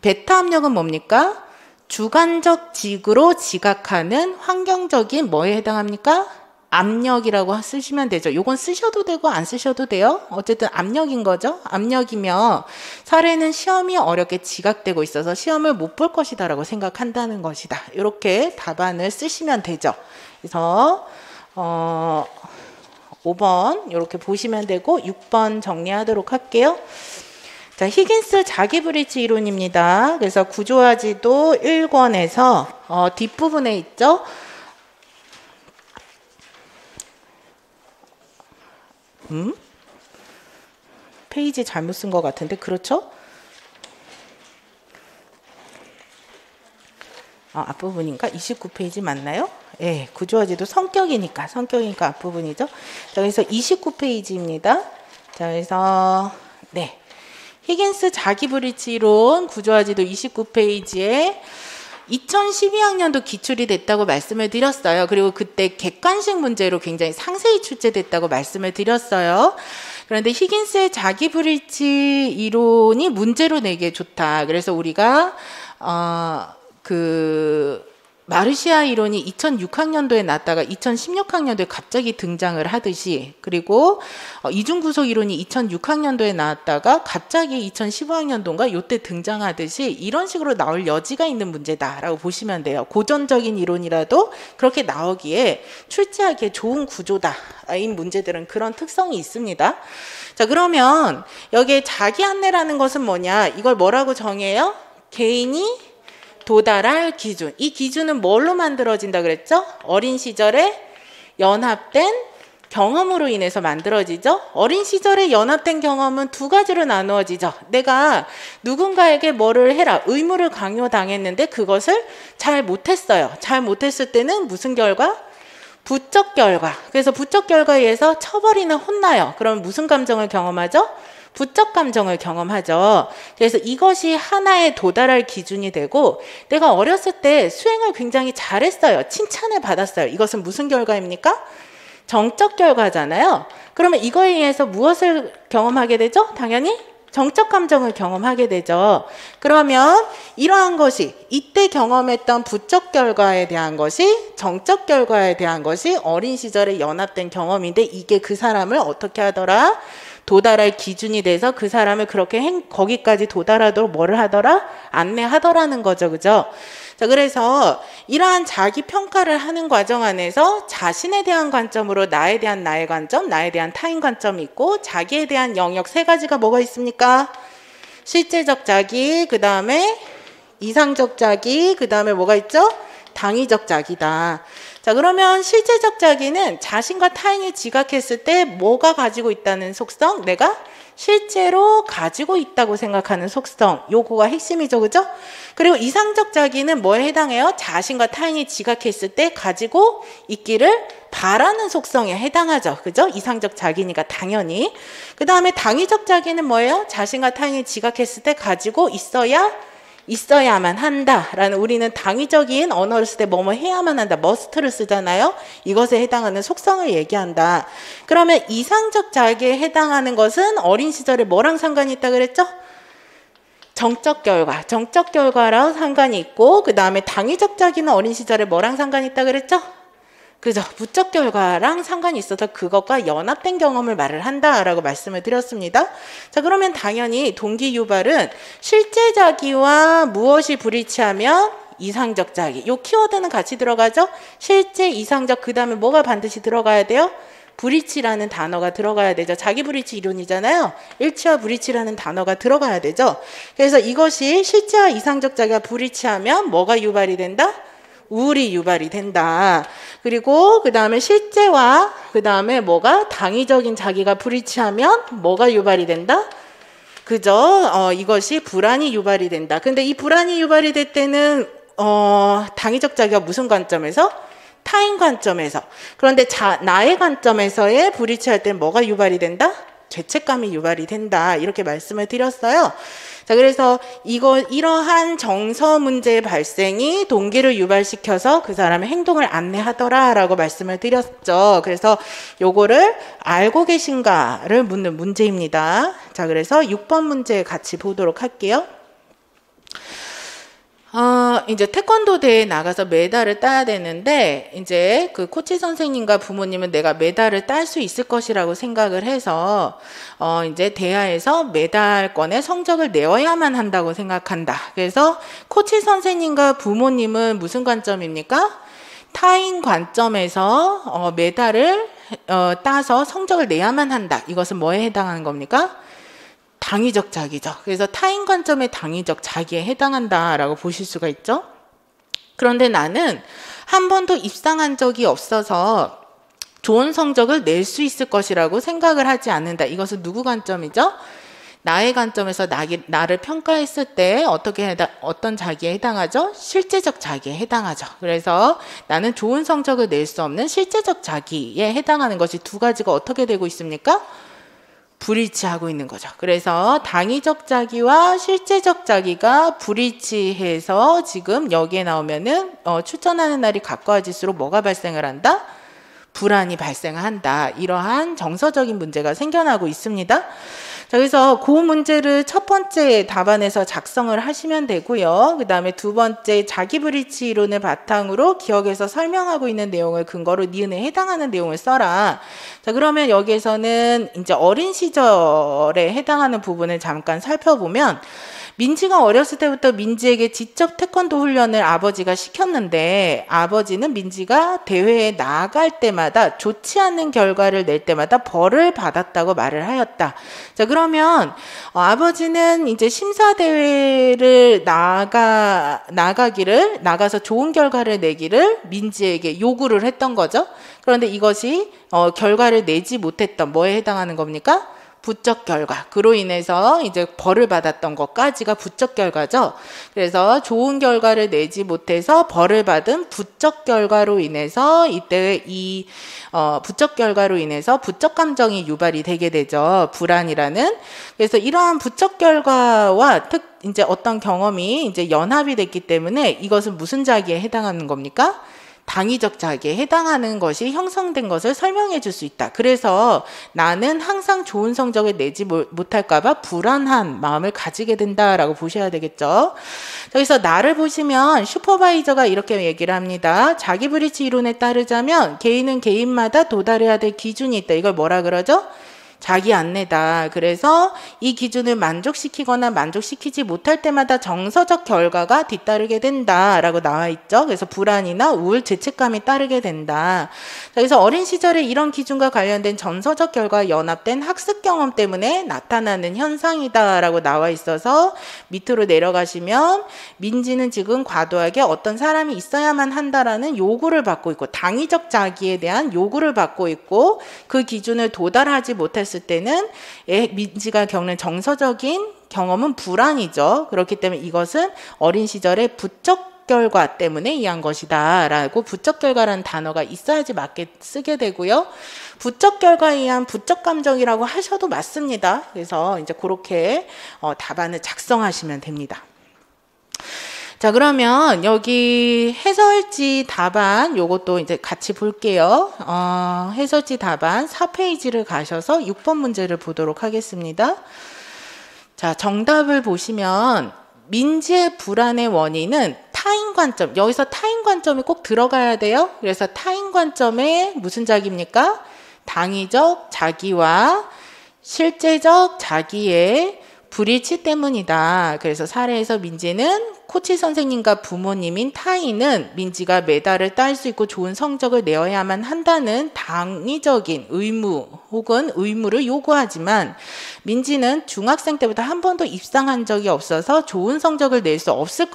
Speaker 1: 베타 압력은 뭡니까? 주관적 직으로 지각하는 환경적인 뭐에 해당합니까? 압력이라고 쓰시면 되죠. 요건 쓰셔도 되고 안 쓰셔도 돼요. 어쨌든 압력인 거죠. 압력이며 사례는 시험이 어렵게 지각되고 있어서 시험을 못 볼 것이다 라고 생각한다는 것이다. 이렇게 답안을 쓰시면 되죠. 그래서 5번 이렇게 보시면 되고 6번 정리하도록 할게요. 자, 히긴스 자기 브릿지 이론입니다. 그래서 구조화지도 1권에서 뒷부분에 있죠. 페이지 잘못 쓴 것 같은데 그렇죠? 앞부분인가? 29페이지 맞나요? 예, 구조화지도 성격이니까 앞부분이죠. 자, 그래서 29페이지입니다. 자, 그래서 네, 히긴스 자기불일치 이론 구조화지도 29페이지에 2012학년도 기출이 됐다고 말씀을 드렸어요. 그리고 그때 객관식 문제로 굉장히 상세히 출제됐다고 말씀을 드렸어요. 그런데 히긴스의 자기불일치 이론이 문제로 내기에 좋다. 그래서 우리가 마르시아 이론이 2006학년도에 나왔다가 2016학년도에 갑자기 등장을 하듯이, 그리고 이중구속 이론이 2006학년도에 나왔다가 갑자기 2015학년도인가 요때 등장하듯이 이런 식으로 나올 여지가 있는 문제다라고 보시면 돼요. 고전적인 이론이라도 그렇게 나오기에 출제하기에 좋은 구조다인 문제들은 그런 특성이 있습니다. 자, 그러면 여기에 자기 안내라는 것은 뭐냐? 이걸 뭐라고 정해요? 개인이 도달할 기준. 이 기준은 뭘로 만들어진다 그랬죠? 어린 시절에 연합된 경험으로 인해서 만들어지죠. 어린 시절에 연합된 경험은 두 가지로 나누어지죠. 내가 누군가에게 뭐를 해라, 의무를 강요당했는데 그것을 잘 못했어요. 잘 못했을 때는 무슨 결과? 부적 결과. 그래서 부적 결과에 의해서 처벌이나 혼나요. 그럼 무슨 감정을 경험하죠? 부적 감정을 경험하죠. 그래서 이것이 하나의 도달할 기준이 되고, 내가 어렸을 때 수행을 굉장히 잘했어요. 칭찬을 받았어요. 이것은 무슨 결과입니까? 정적 결과잖아요. 그러면 이거에 의해서 무엇을 경험하게 되죠? 당연히 정적 감정을 경험하게 되죠. 그러면 이러한 것이, 이때 경험했던 부적 결과에 대한 것이, 정적 결과에 대한 것이 어린 시절에 연합된 경험인데, 이게 그 사람을 어떻게 하더라? 도달할 기준이 돼서 그 사람을 그렇게 거기까지 도달하도록 뭐를 하더라? 안내하더라는 거죠. 그죠? 자, 그래서 이러한 자기 평가를 하는 과정 안에서 자신에 대한 관점으로 나에 대한 나의 관점, 나에 대한 타인 관점이 있고, 자기에 대한 영역 세 가지가 뭐가 있습니까? 실제적 자기, 그 다음에 이상적 자기, 그 다음에 뭐가 있죠? 당위적 자기다. 자, 그러면 실제적 자기는 자신과 타인이 지각했을 때 뭐가 가지고 있다는 속성? 내가 실제로 가지고 있다고 생각하는 속성. 요거가 핵심이죠. 그죠? 그리고 이상적 자기는 뭐에 해당해요? 자신과 타인이 지각했을 때 가지고 있기를 바라는 속성에 해당하죠. 그죠? 이상적 자기니까 당연히. 그 다음에 당위적 자기는 뭐예요? 자신과 타인이 지각했을 때 가지고 있어야만 한다라는, 우리는 당위적인 언어를 쓸 때 뭐뭐 해야만 한다, must를 쓰잖아요. 이것에 해당하는 속성을 얘기한다. 그러면 이상적 자기에 해당하는 것은 어린 시절에 뭐랑 상관이 있다 그랬죠? 정적 결과, 정적 결과랑 상관이 있고, 그 다음에 당위적 자기는 어린 시절에 뭐랑 상관이 있다 그랬죠? 그죠? 부적 결과랑 상관이 있어서 그것과 연합된 경험을 말을 한다라고 말씀을 드렸습니다. 자, 그러면 당연히 동기 유발은 실제 자기와 무엇이 불일치하면 이상적 자기. 요 키워드는 같이 들어가죠? 실제, 이상적, 그 다음에 뭐가 반드시 들어가야 돼요? 불일치라는 단어가 들어가야 되죠. 자기 불일치 이론이잖아요. 일치와 불일치라는 단어가 들어가야 되죠. 그래서 이것이 실제와 이상적 자기가 불일치하면 뭐가 유발이 된다? 우울이 유발이 된다. 그리고 그 다음에 실제와 그 다음에 뭐가 당위적인 자기가 불일치하면 뭐가 유발이 된다? 그죠? 이것이 불안이 유발이 된다. 근데 이 불안이 유발이 될 때는 당위적 자기가 무슨 관점에서? 타인 관점에서. 그런데 나의 관점에서의 불일치할 때는 뭐가 유발이 된다? 죄책감이 유발이 된다. 이렇게 말씀을 드렸어요. 자, 그래서 이러한 정서 문제의 발생이 동기를 유발시켜서 그 사람의 행동을 안내하더라라고 말씀을 드렸죠. 그래서 요거를 알고 계신가를 묻는 문제입니다. 자, 그래서 6번 문제 같이 보도록 할게요. 이제 태권도 대회에 나가서 메달을 따야 되는데, 이제 그 코치 선생님과 부모님은 내가 메달을 딸 수 있을 것이라고 생각을 해서, 이제 대회에서 메달권의 성적을 내어야만 한다고 생각한다. 그래서 코치 선생님과 부모님은 무슨 관점입니까? 타인 관점에서 메달을 따서 성적을 내야만 한다. 이것은 뭐에 해당하는 겁니까? 당위적 자기죠. 그래서 타인 관점의 당위적 자기에 해당한다라고 보실 수가 있죠. 그런데 나는 한 번도 입상한 적이 없어서 좋은 성적을 낼 수 있을 것이라고 생각을 하지 않는다. 이것은 누구 관점이죠? 나의 관점에서 나를 평가했을 때 어떤 자기에 해당하죠? 실제적 자기에 해당하죠. 그래서 나는 좋은 성적을 낼 수 없는 실제적 자기에 해당하는 것이 두 가지가 어떻게 되고 있습니까? 불일치하고 있는 거죠. 그래서 당위적 자기와 실제적 자기가 불일치해서 지금 여기에 나오면은 출전하는 날이 가까워질수록 뭐가 발생을 한다? 불안이 발생한다. 이러한 정서적인 문제가 생겨나고 있습니다. 자, 그래서 그 문제를 첫 번째 답안에서 작성을 하시면 되고요. 그 다음에 두 번째 자기불일치 이론을 바탕으로 기억에서 설명하고 있는 내용을 근거로 니은에 해당하는 내용을 써라. 자, 그러면 여기에서는 이제 어린 시절에 해당하는 부분을 잠깐 살펴보면 민지가 어렸을 때부터 민지에게 지적 태권도 훈련을 아버지가 시켰는데 아버지는 민지가 대회에 나갈 때마다 좋지 않은 결과를 낼 때마다 벌을 받았다고 말을 하였다. 자, 그러면 아버지는 이제 심사대회를 나가서 좋은 결과를 내기를 민지에게 요구를 했던 거죠. 그런데 이것이 결과를 내지 못했던 뭐에 해당하는 겁니까? 부적 결과. 그로 인해서 이제 벌을 받았던 것까지가 부적 결과죠. 그래서 좋은 결과를 내지 못해서 벌을 받은 부적 결과로 인해서 이때 이 부적 결과로 인해서 부적 감정이 유발이 되게 되죠. 불안이라는. 그래서 이러한 부적 결과와 이제 어떤 경험이 이제 연합이 됐기 때문에 이것은 무슨 자기에 해당하는 겁니까? 당위적 자기에 해당하는 것이 형성된 것을 설명해 줄 수 있다. 그래서 나는 항상 좋은 성적을 내지 못할까 봐 불안한 마음을 가지게 된다라고 보셔야 되겠죠. 그래서 나를 보시면 슈퍼바이저가 이렇게 얘기를 합니다. 자기불일치 이론에 따르자면 개인은 개인마다 도달해야 될 기준이 있다. 이걸 뭐라 그러죠? 자기 안내다. 그래서 이 기준을 만족시키거나 만족시키지 못할 때마다 정서적 결과가 뒤따르게 된다라고 나와 있죠. 그래서 불안이나 우울, 죄책감이 따르게 된다. 그래서 어린 시절에 이런 기준과 관련된 정서적 결과가 연합된 학습 경험 때문에 나타나는 현상이다라고 나와 있어서 밑으로 내려가시면 민지는 지금 과도하게 어떤 사람이 있어야만 한다라는 요구를 받고 있고 당위적 자기에 대한 요구를 받고 있고 그 기준을 도달하지 못했을 때는 민지가 겪는 정서적인 경험은 불안이죠. 그렇기 때문에 이것은 어린 시절의 부적 결과 때문에 이해한 것이다 라고 부적 결과라는 단어가 있어야지 맞게 쓰게 되고요. 부적 결과에 의한 부적 감정이라고 하셔도 맞습니다. 그래서 이제 그렇게 답안을 작성하시면 됩니다. 자, 그러면 여기 해설지 답안 요것도 이제 같이 볼게요. 해설지 답안 4페이지를 가셔서 6번 문제를 보도록 하겠습니다. 자, 정답을 보시면 민지의 불안의 원인은 타인 관점, 여기서 타인 관점이 꼭 들어가야 돼요. 그래서 타인 관점에 무슨 자기입니까? 당위적 자기와 실제적 자기의 불일치 때문이다. 그래서 사례에서 민지는 코치 선생님과 부모님인 타인은 민지가 메달을 딸 수 있고 좋은 성적을 내어야만 한다는 당위적인 의무 혹은 의무를 요구하지만 민지는 중학생 때부터 한 번도 입상한 적이 없어서 좋은 성적을 낼 수 없을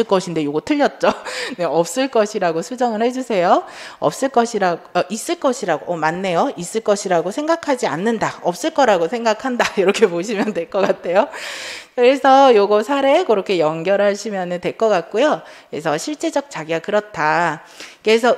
Speaker 1: 것인데 요거 틀렸죠? 네, 없을 것이라고 수정을 해주세요. 있을 것이라고 맞네요. 있을 것이라고 생각하지 않는다. 없을 거라고 생각한다. 이렇게 보시면 될 것 같아요. 그래서 요거 사례 그렇게 연결하시면 될 것 같고요. 그래서 실제적 자기가 그렇다. 그래서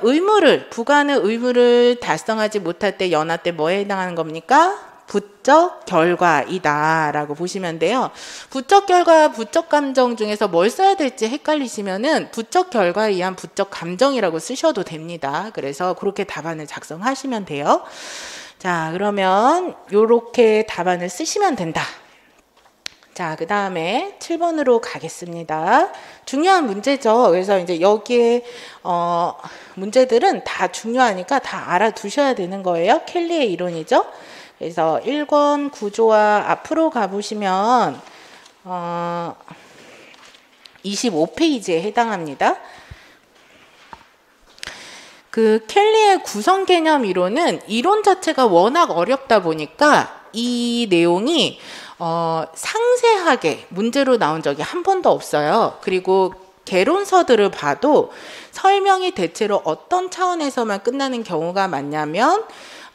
Speaker 1: 부관의 의무를 달성하지 못할 때 연하 때 뭐에 해당하는 겁니까? 부적 결과이다 라고 보시면 돼요. 부적 결과와 부적 감정 중에서 뭘 써야 될지 헷갈리시면은 부적 결과에 의한 부적 감정이라고 쓰셔도 됩니다. 그래서 그렇게 답안을 작성하시면 돼요. 자, 그러면 요렇게 답안을 쓰시면 된다. 자, 그 다음에 7번으로 가겠습니다. 중요한 문제죠. 그래서 이제 여기에 문제들은 다 중요하니까 다 알아두셔야 되는 거예요. 켈리의 이론이죠. 그래서 1권 구조와 앞으로 가보시면 25페이지에 해당합니다. 그 켈리의 구성 개념 이론은 이론 자체가 워낙 어렵다 보니까 이 내용이 상세하게 문제로 나온 적이 한 번도 없어요. 그리고 개론서들을 봐도 설명이 대체로 어떤 차원에서만 끝나는 경우가 많냐면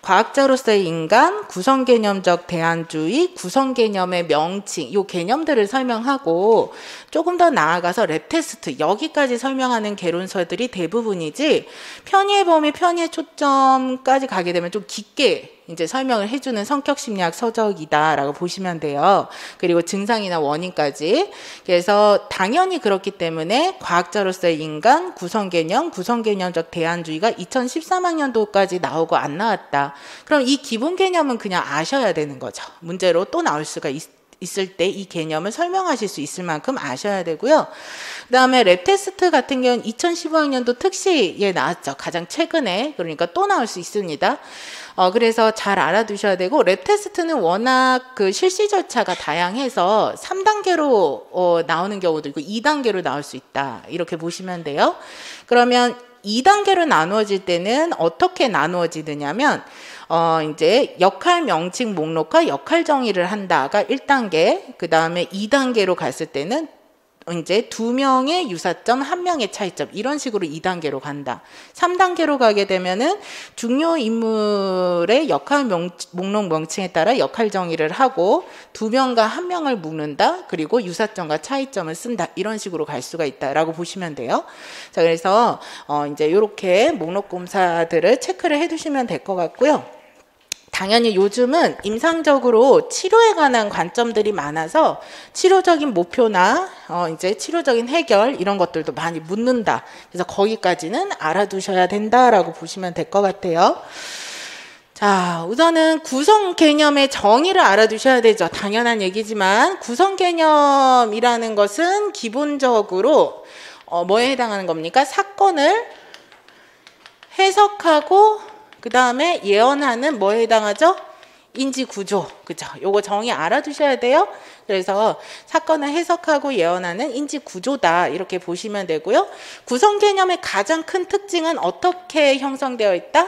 Speaker 1: 과학자로서의 인간, 구성개념적 대안주의, 구성개념의 명칭, 이 개념들을 설명하고 조금 더 나아가서 랩 테스트, 여기까지 설명하는 개론서들이 대부분이지 편의의 범위, 편의의 초점까지 가게 되면 좀 깊게 이제 설명을 해주는 성격심리학 서적이다라고 보시면 돼요. 그리고 증상이나 원인까지. 그래서 당연히 그렇기 때문에 과학자로서의 인간, 구성개념, 구성개념적 대안주의가 2013학년도까지 나오고 안 나왔다. 그럼 이 기본 개념은 그냥 아셔야 되는 거죠. 문제로 또 나올 수가 있을 때 이 개념을 설명하실 수 있을 만큼 아셔야 되고요. 그 다음에 랩 테스트 같은 경우는 2015학년도 특시에 나왔죠. 가장 최근에. 그러니까 또 나올 수 있습니다. 그래서 잘 알아두셔야 되고, 랩 테스트는 워낙 그 실시 절차가 다양해서 3단계로 나오는 경우도 있고 2단계로 나올 수 있다. 이렇게 보시면 돼요. 그러면 2단계로 나누어질 때는 어떻게 나누어지느냐면 이제 역할 명칭 목록과 역할 정의를 한다가 1단계, 그 다음에 2단계로 갔을 때는 이제 2명의 유사점, 1명의 차이점, 이런 식으로 2단계로 간다. 3단계로 가게 되면은 중요 인물의 역할 목록 명칭에 따라 역할 정의를 하고 2명과 1명을 묶는다. 그리고 유사점과 차이점을 쓴다. 이런 식으로 갈 수가 있다라고 보시면 돼요. 자, 그래서 이제 이렇게 목록 검사들을 체크를 해두시면 될 것 같고요. 당연히 요즘은 임상적으로 치료에 관한 관점들이 많아서 치료적인 목표나 이제 치료적인 해결 이런 것들도 많이 묻는다. 그래서 거기까지는 알아두셔야 된다라고 보시면 될 것 같아요. 자, 우선은 구성 개념의 정의를 알아두셔야 되죠. 당연한 얘기지만 구성 개념이라는 것은 기본적으로 뭐에 해당하는 겁니까? 사건을 해석하고 그 다음에 예언하는 뭐에 해당하죠? 인지구조. 그죠? 요거 정의 알아두셔야 돼요. 그래서 사건을 해석하고 예언하는 인지구조다. 이렇게 보시면 되고요. 구성 개념의 가장 큰 특징은 어떻게 형성되어 있다?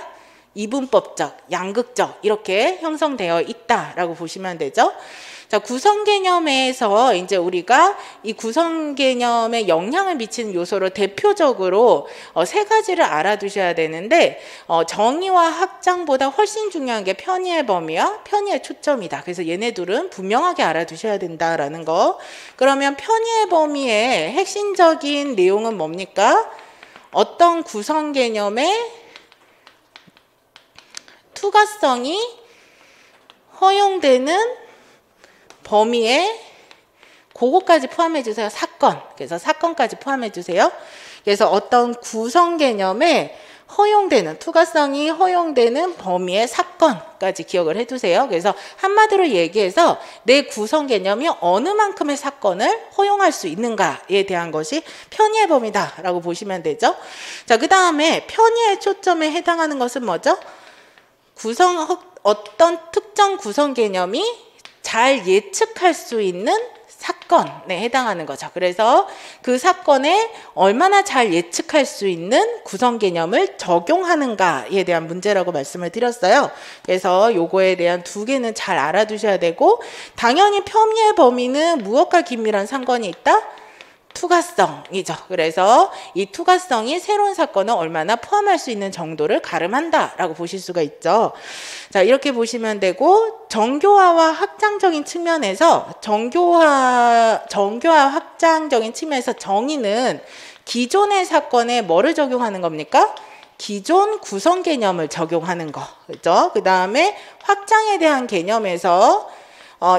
Speaker 1: 이분법적, 양극적 이렇게 형성되어 있다라고 보시면 되죠. 자, 구성 개념에서 이제 우리가 이 구성 개념에 영향을 미치는 요소로 대표적으로 세 가지를 알아두셔야 되는데 정의와 확장보다 훨씬 중요한 게 편의의 범위와 편의의 초점이다. 그래서 얘네 둘은 분명하게 알아두셔야 된다라는 거. 그러면 편의의 범위의 핵심적인 내용은 뭡니까? 어떤 구성 개념의 투가성이 허용되는 범위에 그거까지 포함해 주세요. 사건. 그래서 사건까지 포함해 주세요. 그래서 어떤 구성 개념에 허용되는, 투가성이 허용되는 범위의 사건까지 기억을 해 두세요. 그래서 한마디로 얘기해서 내 구성 개념이 어느 만큼의 사건을 허용할 수 있는가에 대한 것이 편의의 범위다라고 보시면 되죠. 자, 그 다음에 편의의 초점에 해당하는 것은 뭐죠? 어떤 특정 구성 개념이 잘 예측할 수 있는 사건에 해당하는 거죠. 그래서 그 사건에 얼마나 잘 예측할 수 있는 구성 개념을 적용하는가에 대한 문제라고 말씀을 드렸어요. 그래서 요거에 대한 두 개는 잘 알아두셔야 되고, 당연히 편의의 범위는 무엇과 긴밀한 상관이 있다? 투가성이죠. 그래서 이 투가성이 새로운 사건을 얼마나 포함할 수 있는 정도를 가름한다라고 보실 수가 있죠. 자, 이렇게 보시면 되고, 정교화와 확장적인 측면에서 정교화 확장적인 측면에서 정의는 기존의 사건에 뭐를 적용하는 겁니까? 기존 구성 개념을 적용하는 거. 그렇죠? 그 다음에 확장에 대한 개념에서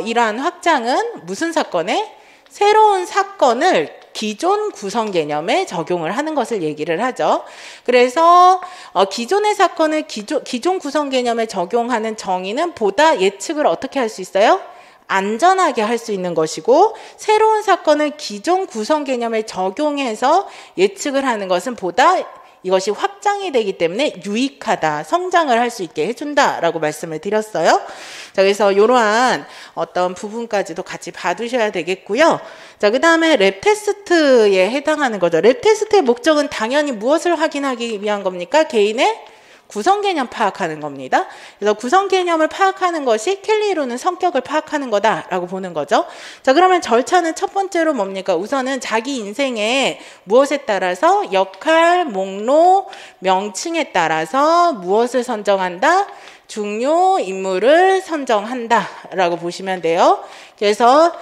Speaker 1: 이러한 확장은 무슨 사건에? 새로운 사건을 기존 구성 개념에 적용을 하는 것을 얘기를 하죠. 그래서 기존의 사건을 기존 구성 개념에 적용하는 정의는 보다 예측을 어떻게 할 수 있어요? 안전하게 할 수 있는 것이고, 새로운 사건을 기존 구성 개념에 적용해서 예측을 하는 것은 보다 이것이 확장이 되기 때문에 유익하다, 성장을 할 수 있게 해준다라고 말씀을 드렸어요. 자, 그래서 이러한 어떤 부분까지도 같이 봐두셔야 되겠고요. 자, 그 다음에 랩 테스트에 해당하는 거죠. 랩 테스트의 목적은 당연히 무엇을 확인하기 위한 겁니까? 개인의 구성 개념 파악하는 겁니다. 그래서 구성 개념을 파악하는 것이 켈리로는 성격을 파악하는 거다라고 보는 거죠. 자, 그러면 절차는 첫 번째로 뭡니까? 우선은 자기 인생에 무엇에 따라서 역할, 목록, 명칭에 따라서 무엇을 선정한다? 중요 인물을 선정한다라고 보시면 돼요. 그래서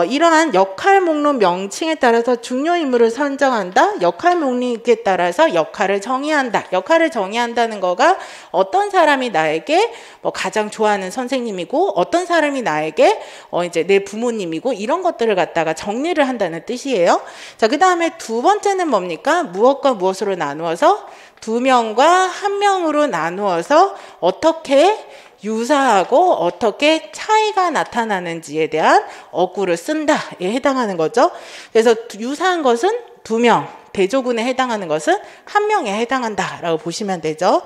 Speaker 1: 이러한 역할 목록 명칭에 따라서 중요 인물을 선정한다. 역할 목록에 따라서 역할을 정의한다. 역할을 정의한다는 거가 어떤 사람이 나에게 가장 좋아하는 선생님이고 어떤 사람이 나에게 이제 내 부모님이고 이런 것들을 갖다가 정리를 한다는 뜻이에요. 자, 그 다음에 두 번째는 뭡니까? 무엇과 무엇으로 나누어서 두 명과 한 명으로 나누어서 어떻게 유사하고 어떻게 차이가 나타나는지에 대한 어구를 쓴다에 해당하는 거죠. 그래서 유사한 것은 두 명, 대조군에 해당하는 것은 한 명에 해당한다라고 보시면 되죠.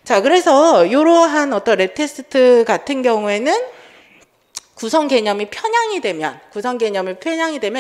Speaker 1: 자, 그래서 이러한 어떤 랩 테스트 같은 경우에는 구성 개념이 편향이 되면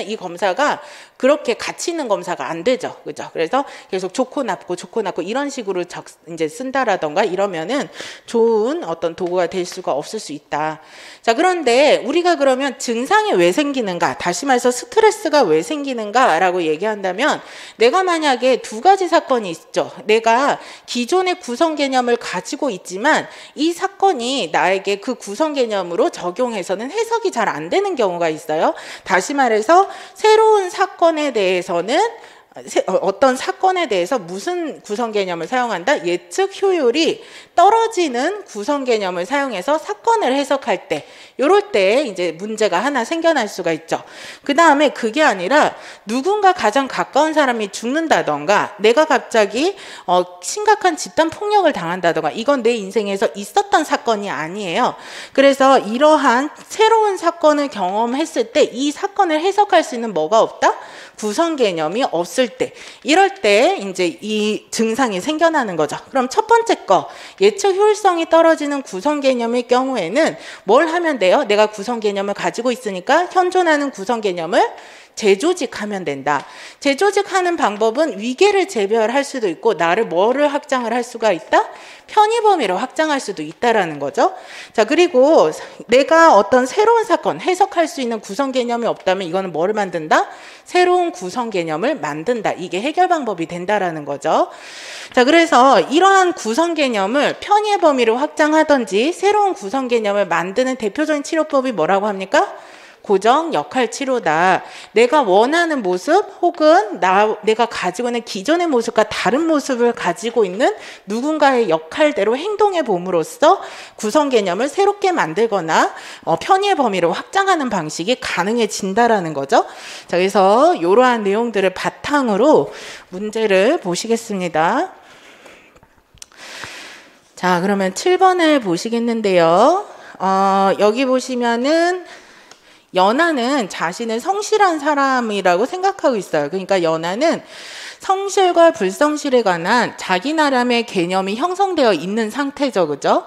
Speaker 1: 이 검사가 그렇게 가치 있는 검사가 안 되죠. 그죠? 그래서 계속 좋고 나쁘고 이런 식으로 이제 쓴다라던가 이러면은 좋은 어떤 도구가 될 수가 없을 수 있다. 자, 그런데 우리가 그러면 증상이 왜 생기는가? 다시 말해서 스트레스가 왜 생기는가라고 얘기한다면 내가 만약에 두 가지 사건이 있죠. 내가 기존의 구성 개념을 가지고 있지만 이 사건이 나에게 그 구성 개념으로 적용해서는 해석이 잘 안 되는 경우가 있어요. 다시 말해서 새로운 사건에 대해서는 어떤 사건에 대해서 무슨 구성 개념을 사용한다? 예측 효율이 떨어지는 구성 개념을 사용해서 사건을 해석할 때, 요럴 때 이제 문제가 하나 생겨날 수가 있죠. 그 다음에 그게 아니라 누군가 가장 가까운 사람이 죽는다던가 내가 갑자기 심각한 집단 폭력을 당한다던가 이건 내 인생에서 있었던 사건이 아니에요. 그래서 이러한 새로운 사건을 경험했을 때 이 사건을 해석할 수 있는 뭐가 없다? 구성 개념이 없을 때, 이럴 때 이제 이 증상이 생겨나는 거죠. 그럼 첫 번째 거, 예측 효율성이 떨어지는 구성 개념의 경우에는 뭘 하면 돼요? 내가 구성 개념을 가지고 있으니까 현존하는 구성 개념을 재조직하면 된다. 재조직하는 방법은 위계를 재별할 수도 있고 뭐를 확장을 할 수가 있다? 편의 범위를 확장할 수도 있다라는 거죠. 자, 그리고 내가 어떤 새로운 사건, 해석할 수 있는 구성 개념이 없다면 이거는 뭐를 만든다? 새로운 구성 개념을 만든다. 이게 해결 방법이 된다라는 거죠. 자, 그래서 이러한 구성 개념을 편의 범위를 확장하든지 새로운 구성 개념을 만드는 대표적인 치료법이 뭐라고 합니까? 고정 역할 치료다. 내가 원하는 모습 혹은 내가 가지고 있는 기존의 모습과 다른 모습을 가지고 있는 누군가의 역할대로 행동해 봄으로써 구성 개념을 새롭게 만들거나 편의의 범위를 확장하는 방식이 가능해진다라는 거죠. 자, 그래서 이러한 내용들을 바탕으로 문제를 보시겠습니다. 자, 그러면 7번을 보시겠는데요. 여기 보시면은 연하는 자신을 성실한 사람이라고 생각하고 있어요. 그러니까 연하는 성실과 불성실에 관한 자기 나름의 개념이 형성되어 있는 상태죠. 그죠?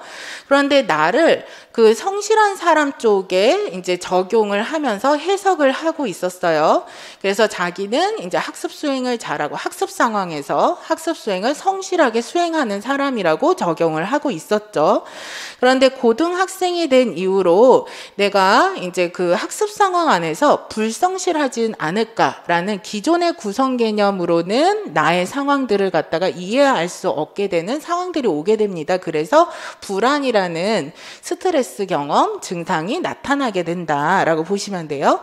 Speaker 1: 그런데 나를 그 성실한 사람 쪽에 이제 적용을 하면서 해석을 하고 있었어요. 그래서 자기는 이제 학습 수행을 잘하고 학습 상황에서 학습 수행을 성실하게 수행하는 사람이라고 적용을 하고 있었죠. 그런데 고등학생이 된 이후로 내가 이제 그 학습 상황 안에서 불성실하진 않을까라는 기존의 구성 개념으로는 나의 상황들을 갖다가 이해할 수 없게 되는 상황들이 오게 됩니다. 그래서 불안이라는 스트레스 경험 증상이 나타나게 된다라고 보시면 돼요.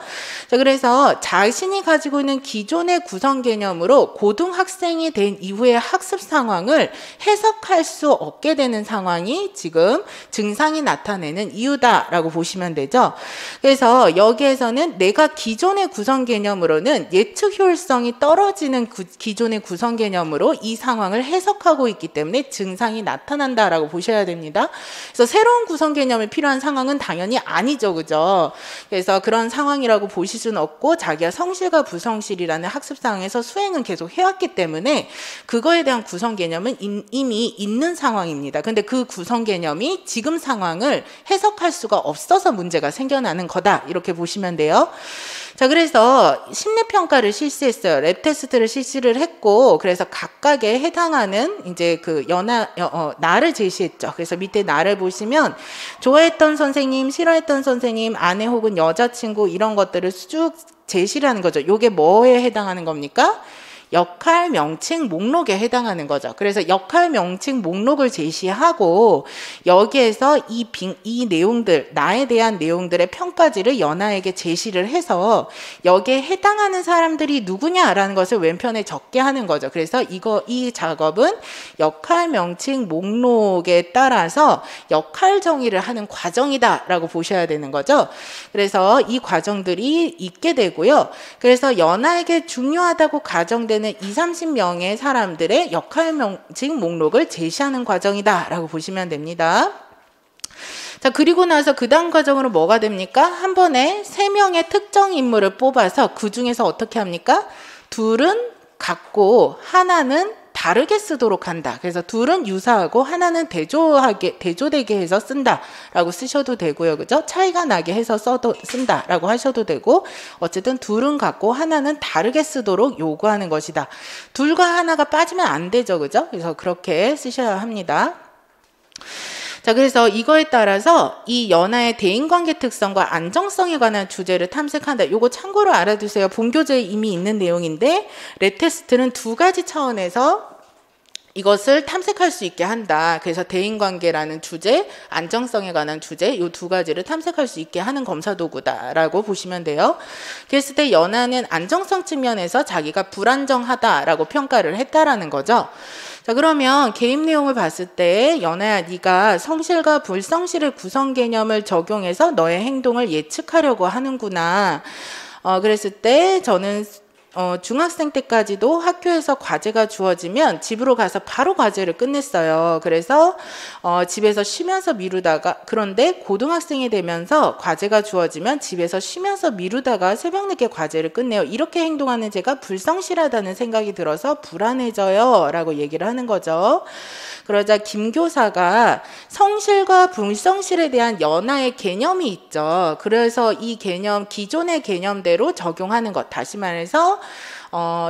Speaker 1: 자, 그래서 자신이 가지고 있는 기존의 구성 개념으로 고등학생이 된 이후의 학습 상황을 해석할 수 없게 되는 상황이 지금 증상이 나타내는 이유다라고 보시면 되죠. 그래서 여기에서는 내가 기존의 구성 개념으로는 예측 효율성이 떨어지는 기존의 구성 개념으로 이 상황을 해석하고 있기 때문에 증상이 나타난다라고 보셔야 됩니다. 그래서 새로운 구성 개념이 필요한 상황은 당연히 아니죠. 그죠? 그래서 그런 상황이라고 보실 수는 없고 자기가 성실과 불성실이라는 학습 상황에서 수행은 계속 해왔기 때문에 그거에 대한 구성 개념은 이미 있는 상황입니다. 근데 그 구성 개념이 지금 상황을 해석할 수가 없어서 문제가 생겨나는 거다. 이렇게 보시면 돼요. 자, 그래서 심리평가를 실시했어요. 랩 테스트를 실시를 했고, 그래서 각각에 해당하는 이제 그 나를 제시했죠. 그래서 밑에 나를 보시면 좋아했던 선생님, 싫어했던 선생님, 아내 혹은 여자친구 이런 것들을 쭉 제시를 하는 거죠. 요게 뭐에 해당하는 겁니까? 역할 명칭 목록에 해당하는 거죠. 그래서 역할 명칭 목록을 제시하고 여기에서 이 내용들, 나에 대한 내용들의 평가지를 연하에게 제시를 해서 여기에 해당하는 사람들이 누구냐라는 것을 왼편에 적게 하는 거죠. 그래서 이 작업은 역할 명칭 목록에 따라서 역할 정의를 하는 과정이다라고 보셔야 되는 거죠. 그래서 이 과정들이 있게 되고요. 그래서 연하에게 중요하다고 가정되는 20-30명의 사람들의 역할 명칭 목록을 제시하는 과정이다라고 보시면 됩니다. 자, 그리고 나서 그 다음 과정으로 뭐가 됩니까? 한 번에 3명의 특정 인물을 뽑아서 그 중에서 어떻게 합니까? 둘은 같고 하나는 다르게 쓰도록 한다. 그래서 둘은 유사하고 하나는 대조되게 해서 쓴다라고 쓰셔도 되고요. 그죠? 차이가 나게 해서 쓴다라고 하셔도 되고, 어쨌든 둘은 같고 하나는 다르게 쓰도록 요구하는 것이다. 둘과 하나가 빠지면 안 되죠. 그죠? 그래서 그렇게 쓰셔야 합니다. 자, 그래서 이거에 따라서 이 연하의 대인관계 특성과 안정성에 관한 주제를 탐색한다. 요거 참고로 알아두세요. 본교재에 이미 있는 내용인데 랩테스트는 2가지 차원에서 이것을 탐색할 수 있게 한다. 그래서 대인관계라는 주제, 안정성에 관한 주제, 이 2가지를 탐색할 수 있게 하는 검사도구다라고 보시면 돼요. 그랬을 때 연하는 안정성 측면에서 자기가 불안정하다라고 평가를 했다라는 거죠. 자, 그러면 개입 내용을 봤을 때 연하야, 네가 성실과 불성실의 구성 개념을 적용해서 너의 행동을 예측하려고 하는구나. 그랬을 때 저는 중학생 때까지도 학교에서 과제가 주어지면 집으로 가서 바로 과제를 끝냈어요. 그래서 집에서 쉬면서 미루다가, 그런데 고등학생이 되면서 과제가 주어지면 집에서 쉬면서 미루다가 새벽 늦게 과제를 끝내요. 이렇게 행동하는 제가 불성실하다는 생각이 들어서 불안해져요 라고 얘기를 하는 거죠. 그러자 김 교사가 성실과 불성실에 대한 연하의 개념이 있죠. 그래서 이 개념, 기존의 개념대로 적용하는 것, 다시 말해서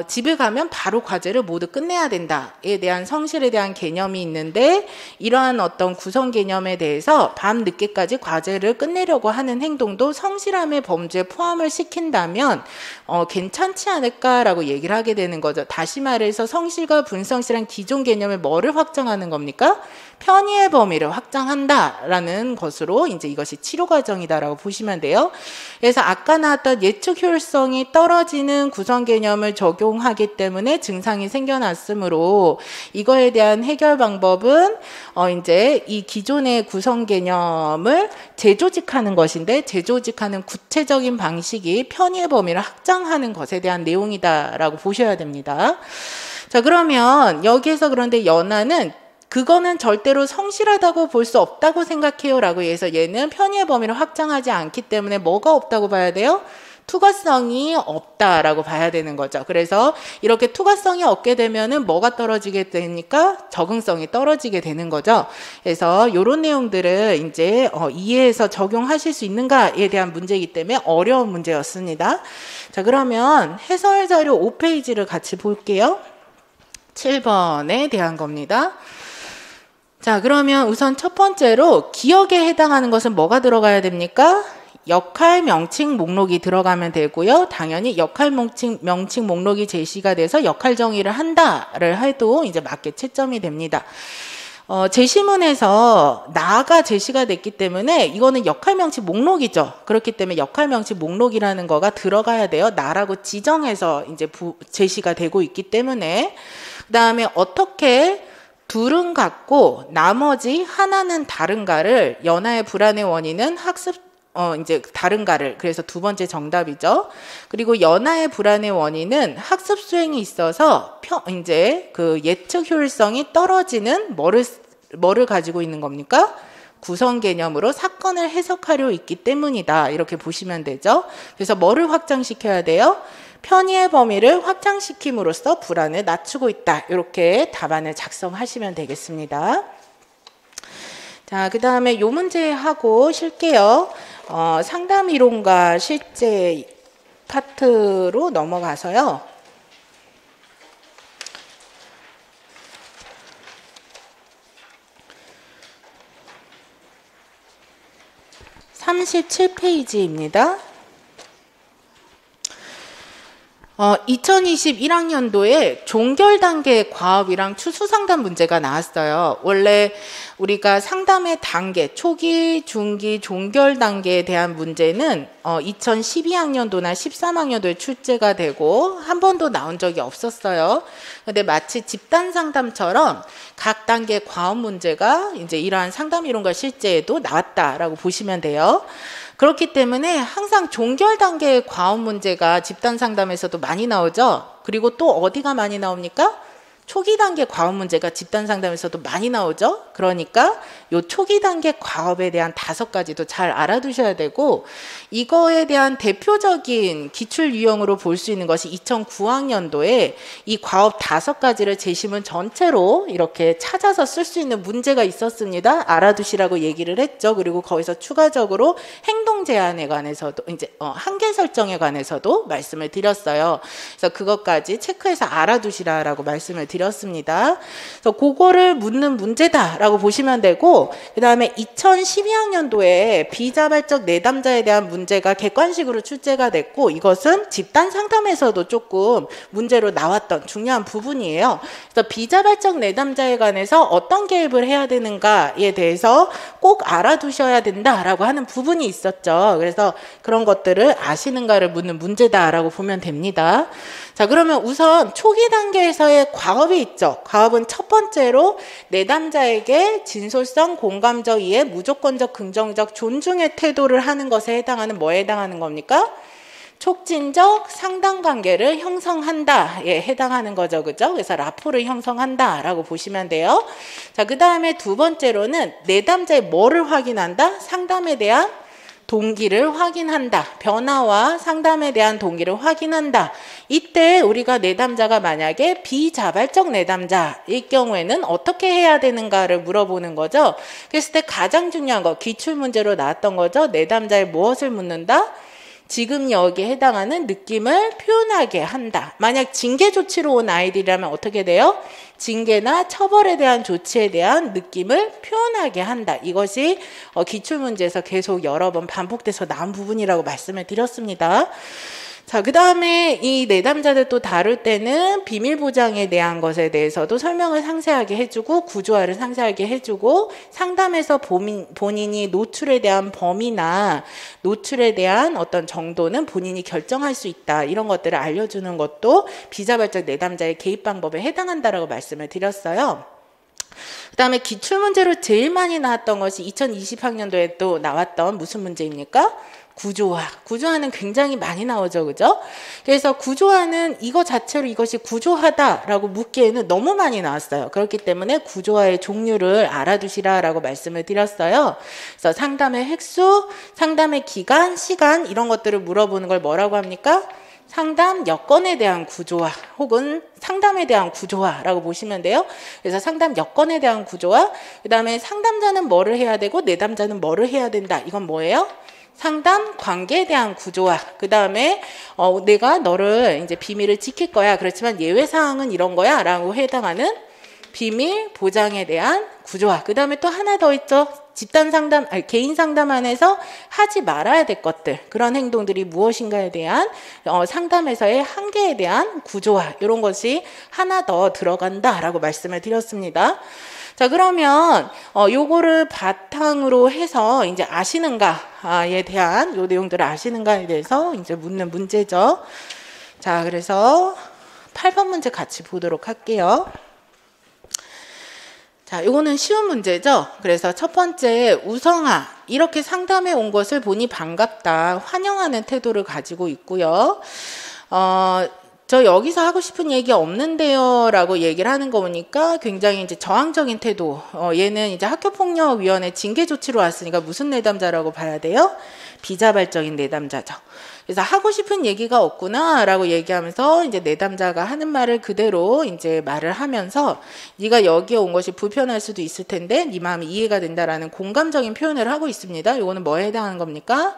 Speaker 1: 집에 가면 바로 과제를 모두 끝내야 된다에 대한 성실에 대한 개념이 있는데, 이러한 어떤 구성 개념에 대해서 밤 늦게까지 과제를 끝내려고 하는 행동도 성실함의 범주에 포함을 시킨다면 괜찮지 않을까라고 얘기를 하게 되는 거죠. 다시 말해서 성실과 불성실한 기존 개념을 뭐를 확정하는 겁니까? 편의의 범위를 확장한다라는 것으로 이제 이것이 치료 과정이다라고 보시면 돼요. 그래서 아까 나왔던 예측 효율성이 떨어지는 구성 개념을 적용하기 때문에 증상이 생겨났으므로 이거에 대한 해결 방법은 이제 이 기존의 구성 개념을 재조직하는 것인데, 재조직하는 구체적인 방식이 편의의 범위를 확장하는 것에 대한 내용이다라고 보셔야 됩니다. 자, 그러면 여기에서 그런데 연하는 그거는 절대로 성실하다고 볼 수 없다고 생각해요 라고 해서 얘는 편의의 범위를 확장하지 않기 때문에 뭐가 없다고 봐야 돼요? 투과성이 없다라고 봐야 되는 거죠. 그래서 이렇게 투과성이 없게 되면은 뭐가 떨어지게 되니까 적응성이 떨어지게 되는 거죠. 그래서 이런 내용들을 이제 이해해서 적용하실 수 있는가에 대한 문제이기 때문에 어려운 문제였습니다. 자, 그러면 해설 자료 5페이지를 같이 볼게요. 7번에 대한 겁니다. 자, 그러면 우선 첫 번째로 기억에 해당하는 것은 뭐가 들어가야 됩니까? 역할 명칭 목록이 들어가면 되고요. 당연히 역할 명칭 목록이 제시가 돼서 역할 정의를 한다를 해도 이제 맞게 채점이 됩니다. 제시문에서 나가 제시가 됐기 때문에 이거는 역할 명칭 목록이죠. 그렇기 때문에 역할 명칭 목록이라는 거가 들어가야 돼요. 나라고 지정해서 이제 제시가 되고 있기 때문에. 그다음에 어떻게 둘은 같고 나머지 하나는 다른가를, 연하의 불안의 원인은 이제 다른가를, 그래서 두 번째 정답이죠. 그리고 연하의 불안의 원인은 학습 수행이 있어서 이제 그 예측 효율성이 떨어지는 뭐를 가지고 있는 겁니까? 구성 개념으로 사건을 해석하려 있기 때문이다. 이렇게 보시면 되죠. 그래서 뭐를 확장시켜야 돼요? 편의의 범위를 확장시킴으로써 불안을 낮추고 있다. 이렇게 답안을 작성하시면 되겠습니다. 자, 그 다음에 요 문제 하고 쉴게요. 상담 이론과 실제 파트로 넘어가서요. (37페이지입니다) 2021학년도에 종결 단계 과업이랑 추수 상담 문제가 나왔어요. 원래 우리가 상담의 단계, 초기, 중기, 종결 단계에 대한 문제는 2012학년도나 13학년도에 출제가 되고 한 번도 나온 적이 없었어요. 근데 마치 집단 상담처럼 각 단계 과업 문제가 이제 이러한 상담 이론과 실제에도 나왔다라고 보시면 돼요. 그렇기 때문에 항상 종결 단계의 과업 문제가 집단 상담에서도 많이 나오죠. 그리고 또 어디가 많이 나옵니까? 초기 단계 과업 문제가 집단 상담에서도 많이 나오죠. 그러니까 요 초기 단계 과업에 대한 5가지도 잘 알아두셔야 되고, 이거에 대한 대표적인 기출 유형으로 볼 수 있는 것이 2009학년도에 이 과업 5가지를 제시문 전체로 이렇게 찾아서 쓸 수 있는 문제가 있었습니다. 알아두시라고 얘기를 했죠. 그리고 거기서 추가적으로 행동 제한에 관해서도 이제 한계 설정에 관해서도 말씀을 드렸어요. 그래서 그것까지 체크해서 알아두시라라고 말씀을 드렸습니다. 그래서 그거를 묻는 문제다라고 보시면 되고, 그 다음에 2012학년도에 비자발적 내담자에 대한 문제가 객관식으로 출제가 됐고, 이것은 집단 상담에서도 조금 문제로 나왔던 중요한 부분이에요. 그래서 비자발적 내담자에 관해서 어떤 개입을 해야 되는가에 대해서 꼭 알아두셔야 된다라고 하는 부분이 있었죠. 그래서 그런 것들을 아시는가를 묻는 문제다라고 보면 됩니다. 자, 그러면 우선 초기 단계에서의 과업이 있죠. 과업은 첫 번째로 내담자에게 진솔성, 공감적 이해, 무조건적, 긍정적, 존중의 태도를 하는 것에 해당하는 뭐에 해당하는 겁니까? 촉진적 상담 관계를 형성한다에 해당하는 거죠. 그죠? 그래서 라포를 형성한다라고 보시면 돼요. 자, 그 다음에 두 번째로는 내담자의 뭐를 확인한다? 상담에 대한 동기를 확인한다. 변화와 상담에 대한 동기를 확인한다. 이때 우리가 내담자가 만약에 비자발적 내담자일 경우에는 어떻게 해야 되는가를 물어보는 거죠. 그랬을 때 가장 중요한 거, 기출문제로 나왔던 거죠. 내담자의 무엇을 묻는다? 지금 여기에 해당하는 느낌을 표현하게 한다. 만약 징계 조치로 온 아이들이라면 어떻게 돼요? 징계나 처벌에 대한 조치에 대한 느낌을 표현하게 한다. 이것이 기출문제에서 계속 여러 번 반복돼서 나온 부분이라고 말씀을 드렸습니다. 자, 그 다음에 이 내담자들 또 다룰 때는 비밀 보장에 대한 것에 대해서도 설명을 상세하게 해주고, 구조화를 상세하게 해주고, 상담에서 본인이 노출에 대한 범위나 노출에 대한 어떤 정도는 본인이 결정할 수 있다. 이런 것들을 알려주는 것도 비자발적 내담자의 개입 방법에 해당한다라고 말씀을 드렸어요. 그 다음에 기출문제로 제일 많이 나왔던 것이 2020학년도에 또 나왔던 무슨 문제입니까? 구조화. 구조화는 굉장히 많이 나오죠. 그죠? 그래서 구조화는 이거 자체로 이것이 구조화다라고 묻기에는 너무 많이 나왔어요. 그렇기 때문에 구조화의 종류를 알아두시라라고 말씀을 드렸어요. 그래서 상담의 획수, 상담의 기간, 시간 이런 것들을 물어보는 걸 뭐라고 합니까? 상담 여건에 대한 구조화 혹은 상담에 대한 구조화라고 보시면 돼요. 그래서 상담 여건에 대한 구조화, 그 다음에 상담자는 뭐를 해야 되고 내담자는 뭐를 해야 된다. 이건 뭐예요? 상담 관계에 대한 구조화. 그 다음에 내가 너를 이제 비밀을 지킬 거야. 그렇지만 예외 사항은 이런 거야. 라고 해당하는 비밀 보장에 대한 구조화. 그 다음에 또 하나 더 있죠. 집단 상담, 개인 상담 안에서 하지 말아야 될 것들. 그런 행동들이 무엇인가에 대한 상담에서의 한계에 대한 구조화. 이런 것이 하나 더 들어간다라고 말씀을 드렸습니다. 자, 그러면 요거를 바탕으로 해서 이제 아시는가에 대한 요 내용들을 아시는가에 대해서 이제 묻는 문제죠. 자, 그래서 8번 문제 같이 보도록 할게요. 자, 요거는 쉬운 문제죠. 그래서 첫 번째, 우성아, 이렇게 상담해 온 것을 보니 반갑다, 환영하는 태도를 가지고 있고요. 저 여기서 하고 싶은 얘기 없는데요 라고 얘기를 하는 거 보니까 굉장히 이제 저항적인 태도. 얘는 이제 학교폭력위원회 징계 조치로 왔으니까 무슨 내담자라고 봐야 돼요? 비자발적인 내담자죠. 그래서 하고 싶은 얘기가 없구나 라고 얘기하면서 이제 내담자가 하는 말을 그대로 이제 말을 하면서 네가 여기에 온 것이 불편할 수도 있을 텐데 네 마음이 이해가 된다라는 공감적인 표현을 하고 있습니다. 이거는 뭐에 해당하는 겁니까?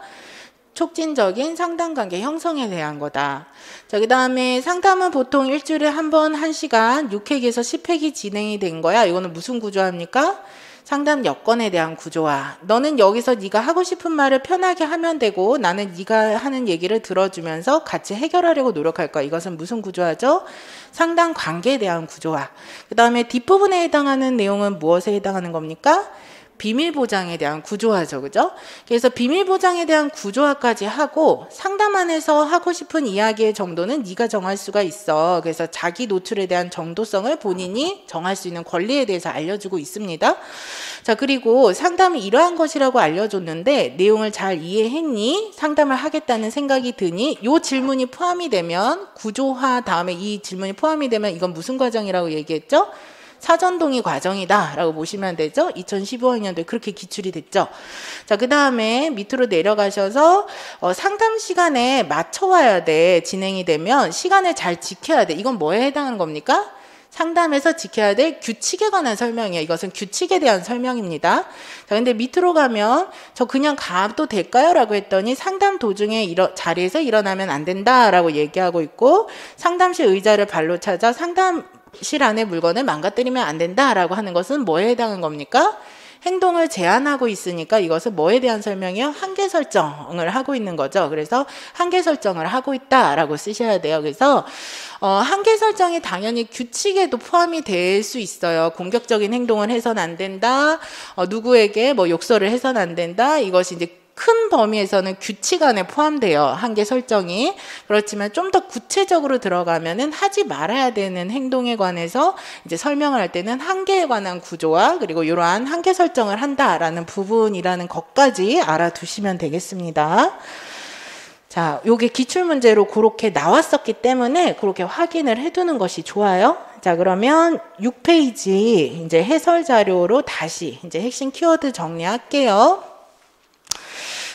Speaker 1: 촉진적인 상담관계 형성에 대한 거다. 자, 그 다음에 상담은 보통 일주일에 한 번 1시간 6회기에서 10회기 진행이 된 거야. 이거는 무슨 구조합니까? 상담 여건에 대한 구조화. 너는 여기서 네가 하고 싶은 말을 편하게 하면 되고 나는 네가 하는 얘기를 들어주면서 같이 해결하려고 노력할 거야. 이것은 무슨 구조화죠? 상담 관계에 대한 구조화. 그 다음에 뒷부분에 해당하는 내용은 무엇에 해당하는 겁니까? 비밀 보장에 대한 구조화죠. 그죠? 그래서 비밀 보장에 대한 구조화까지 하고 상담 안에서 하고 싶은 이야기의 정도는 네가 정할 수가 있어. 그래서 자기 노출에 대한 정도성을 본인이 정할 수 있는 권리에 대해서 알려주고 있습니다. 자, 그리고 상담이 이러한 것이라고 알려줬는데 내용을 잘 이해했니? 상담을 하겠다는 생각이 드니? 요 질문이 포함이 되면 구조화 다음에 이 질문이 포함이 되면 이건 무슨 과정이라고 얘기했죠? 사전동의 과정이다 라고 보시면 되죠. 2015학년도에 그렇게 기출이 됐죠. 자, 그 다음에 밑으로 내려가셔서 상담 시간에 맞춰와야 돼. 진행이 되면 시간을 잘 지켜야 돼. 이건 뭐에 해당하는 겁니까? 상담에서 지켜야 될 규칙에 관한 설명이에요. 이것은 규칙에 대한 설명입니다. 자, 근데 밑으로 가면 저 그냥 가도 될까요? 라고 했더니 상담 도중에 자리에서 일어나면 안 된다 라고 얘기하고 있고 상담실 의자를 발로 찾아 상담실 안에 물건을 망가뜨리면 안 된다라고 하는 것은 뭐에 해당한 겁니까? 행동을 제한하고 있으니까 이것은 뭐에 대한 설명이요? 한계 설정을 하고 있는 거죠. 그래서 한계 설정을 하고 있다라고 쓰셔야 돼요. 그래서 한계 설정이 당연히 규칙에도 포함이 될 수 있어요. 공격적인 행동을 해서는 안 된다. 누구에게 뭐 욕설을 해서는 안 된다. 이것이 이제 큰 범위에서는 규칙 안에 포함돼요. 한계 설정이. 그렇지만 좀 더 구체적으로 들어가면은 하지 말아야 되는 행동에 관해서 이제 설명을 할 때는 한계에 관한 구조와 그리고 이러한 한계 설정을 한다라는 부분이라는 것까지 알아두시면 되겠습니다. 자, 요게 기출문제로 그렇게 나왔었기 때문에 그렇게 확인을 해두는 것이 좋아요. 자, 그러면 6페이지 이제 해설 자료로 다시 이제 핵심 키워드 정리할게요.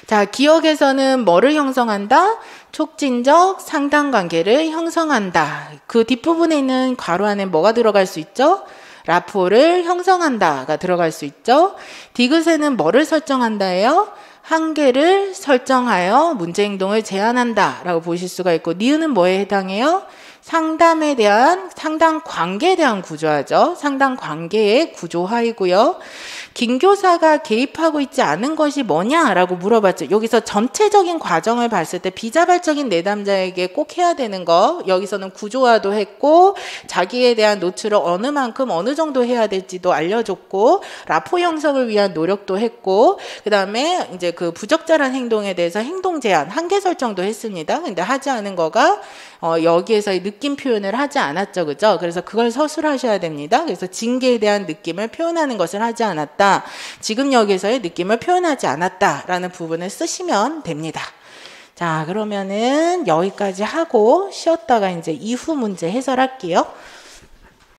Speaker 1: 자, 기억에서는 뭐를 형성한다? 촉진적 상담관계를 형성한다. 그 뒷부분에 있는 괄호 안에 뭐가 들어갈 수 있죠? 라포를 형성한다가 들어갈 수 있죠. 디귿에는 뭐를 설정한다예요? 한계를 설정하여 문제 행동을 제한한다 라고 보실 수가 있고 니은은 뭐에 해당해요? 상담에 대한 상담 관계에 대한 구조화죠. 상담 관계의 구조화이고요. 김 교사가 개입하고 있지 않은 것이 뭐냐라고 물어봤죠. 여기서 전체적인 과정을 봤을 때 비자발적인 내담자에게 꼭 해야 되는 거 여기서는 구조화도 했고 자기에 대한 노출을 어느 만큼 어느 정도 해야 될지도 알려줬고 라포 형성을 위한 노력도 했고 그 다음에 이제 그 부적절한 행동에 대해서 행동 제한 한계 설정도 했습니다. 근데 하지 않은 거가 여기에서의 느낌 표현을 하지 않았죠. 그죠? 그래서 그걸 서술하셔야 됩니다. 그래서 징계에 대한 느낌을 표현하는 것을 하지 않았다. 지금 여기서의 느낌을 표현하지 않았다. 라는 부분을 쓰시면 됩니다. 자, 그러면은 여기까지 하고 쉬었다가 이제 이후 문제 해설할게요.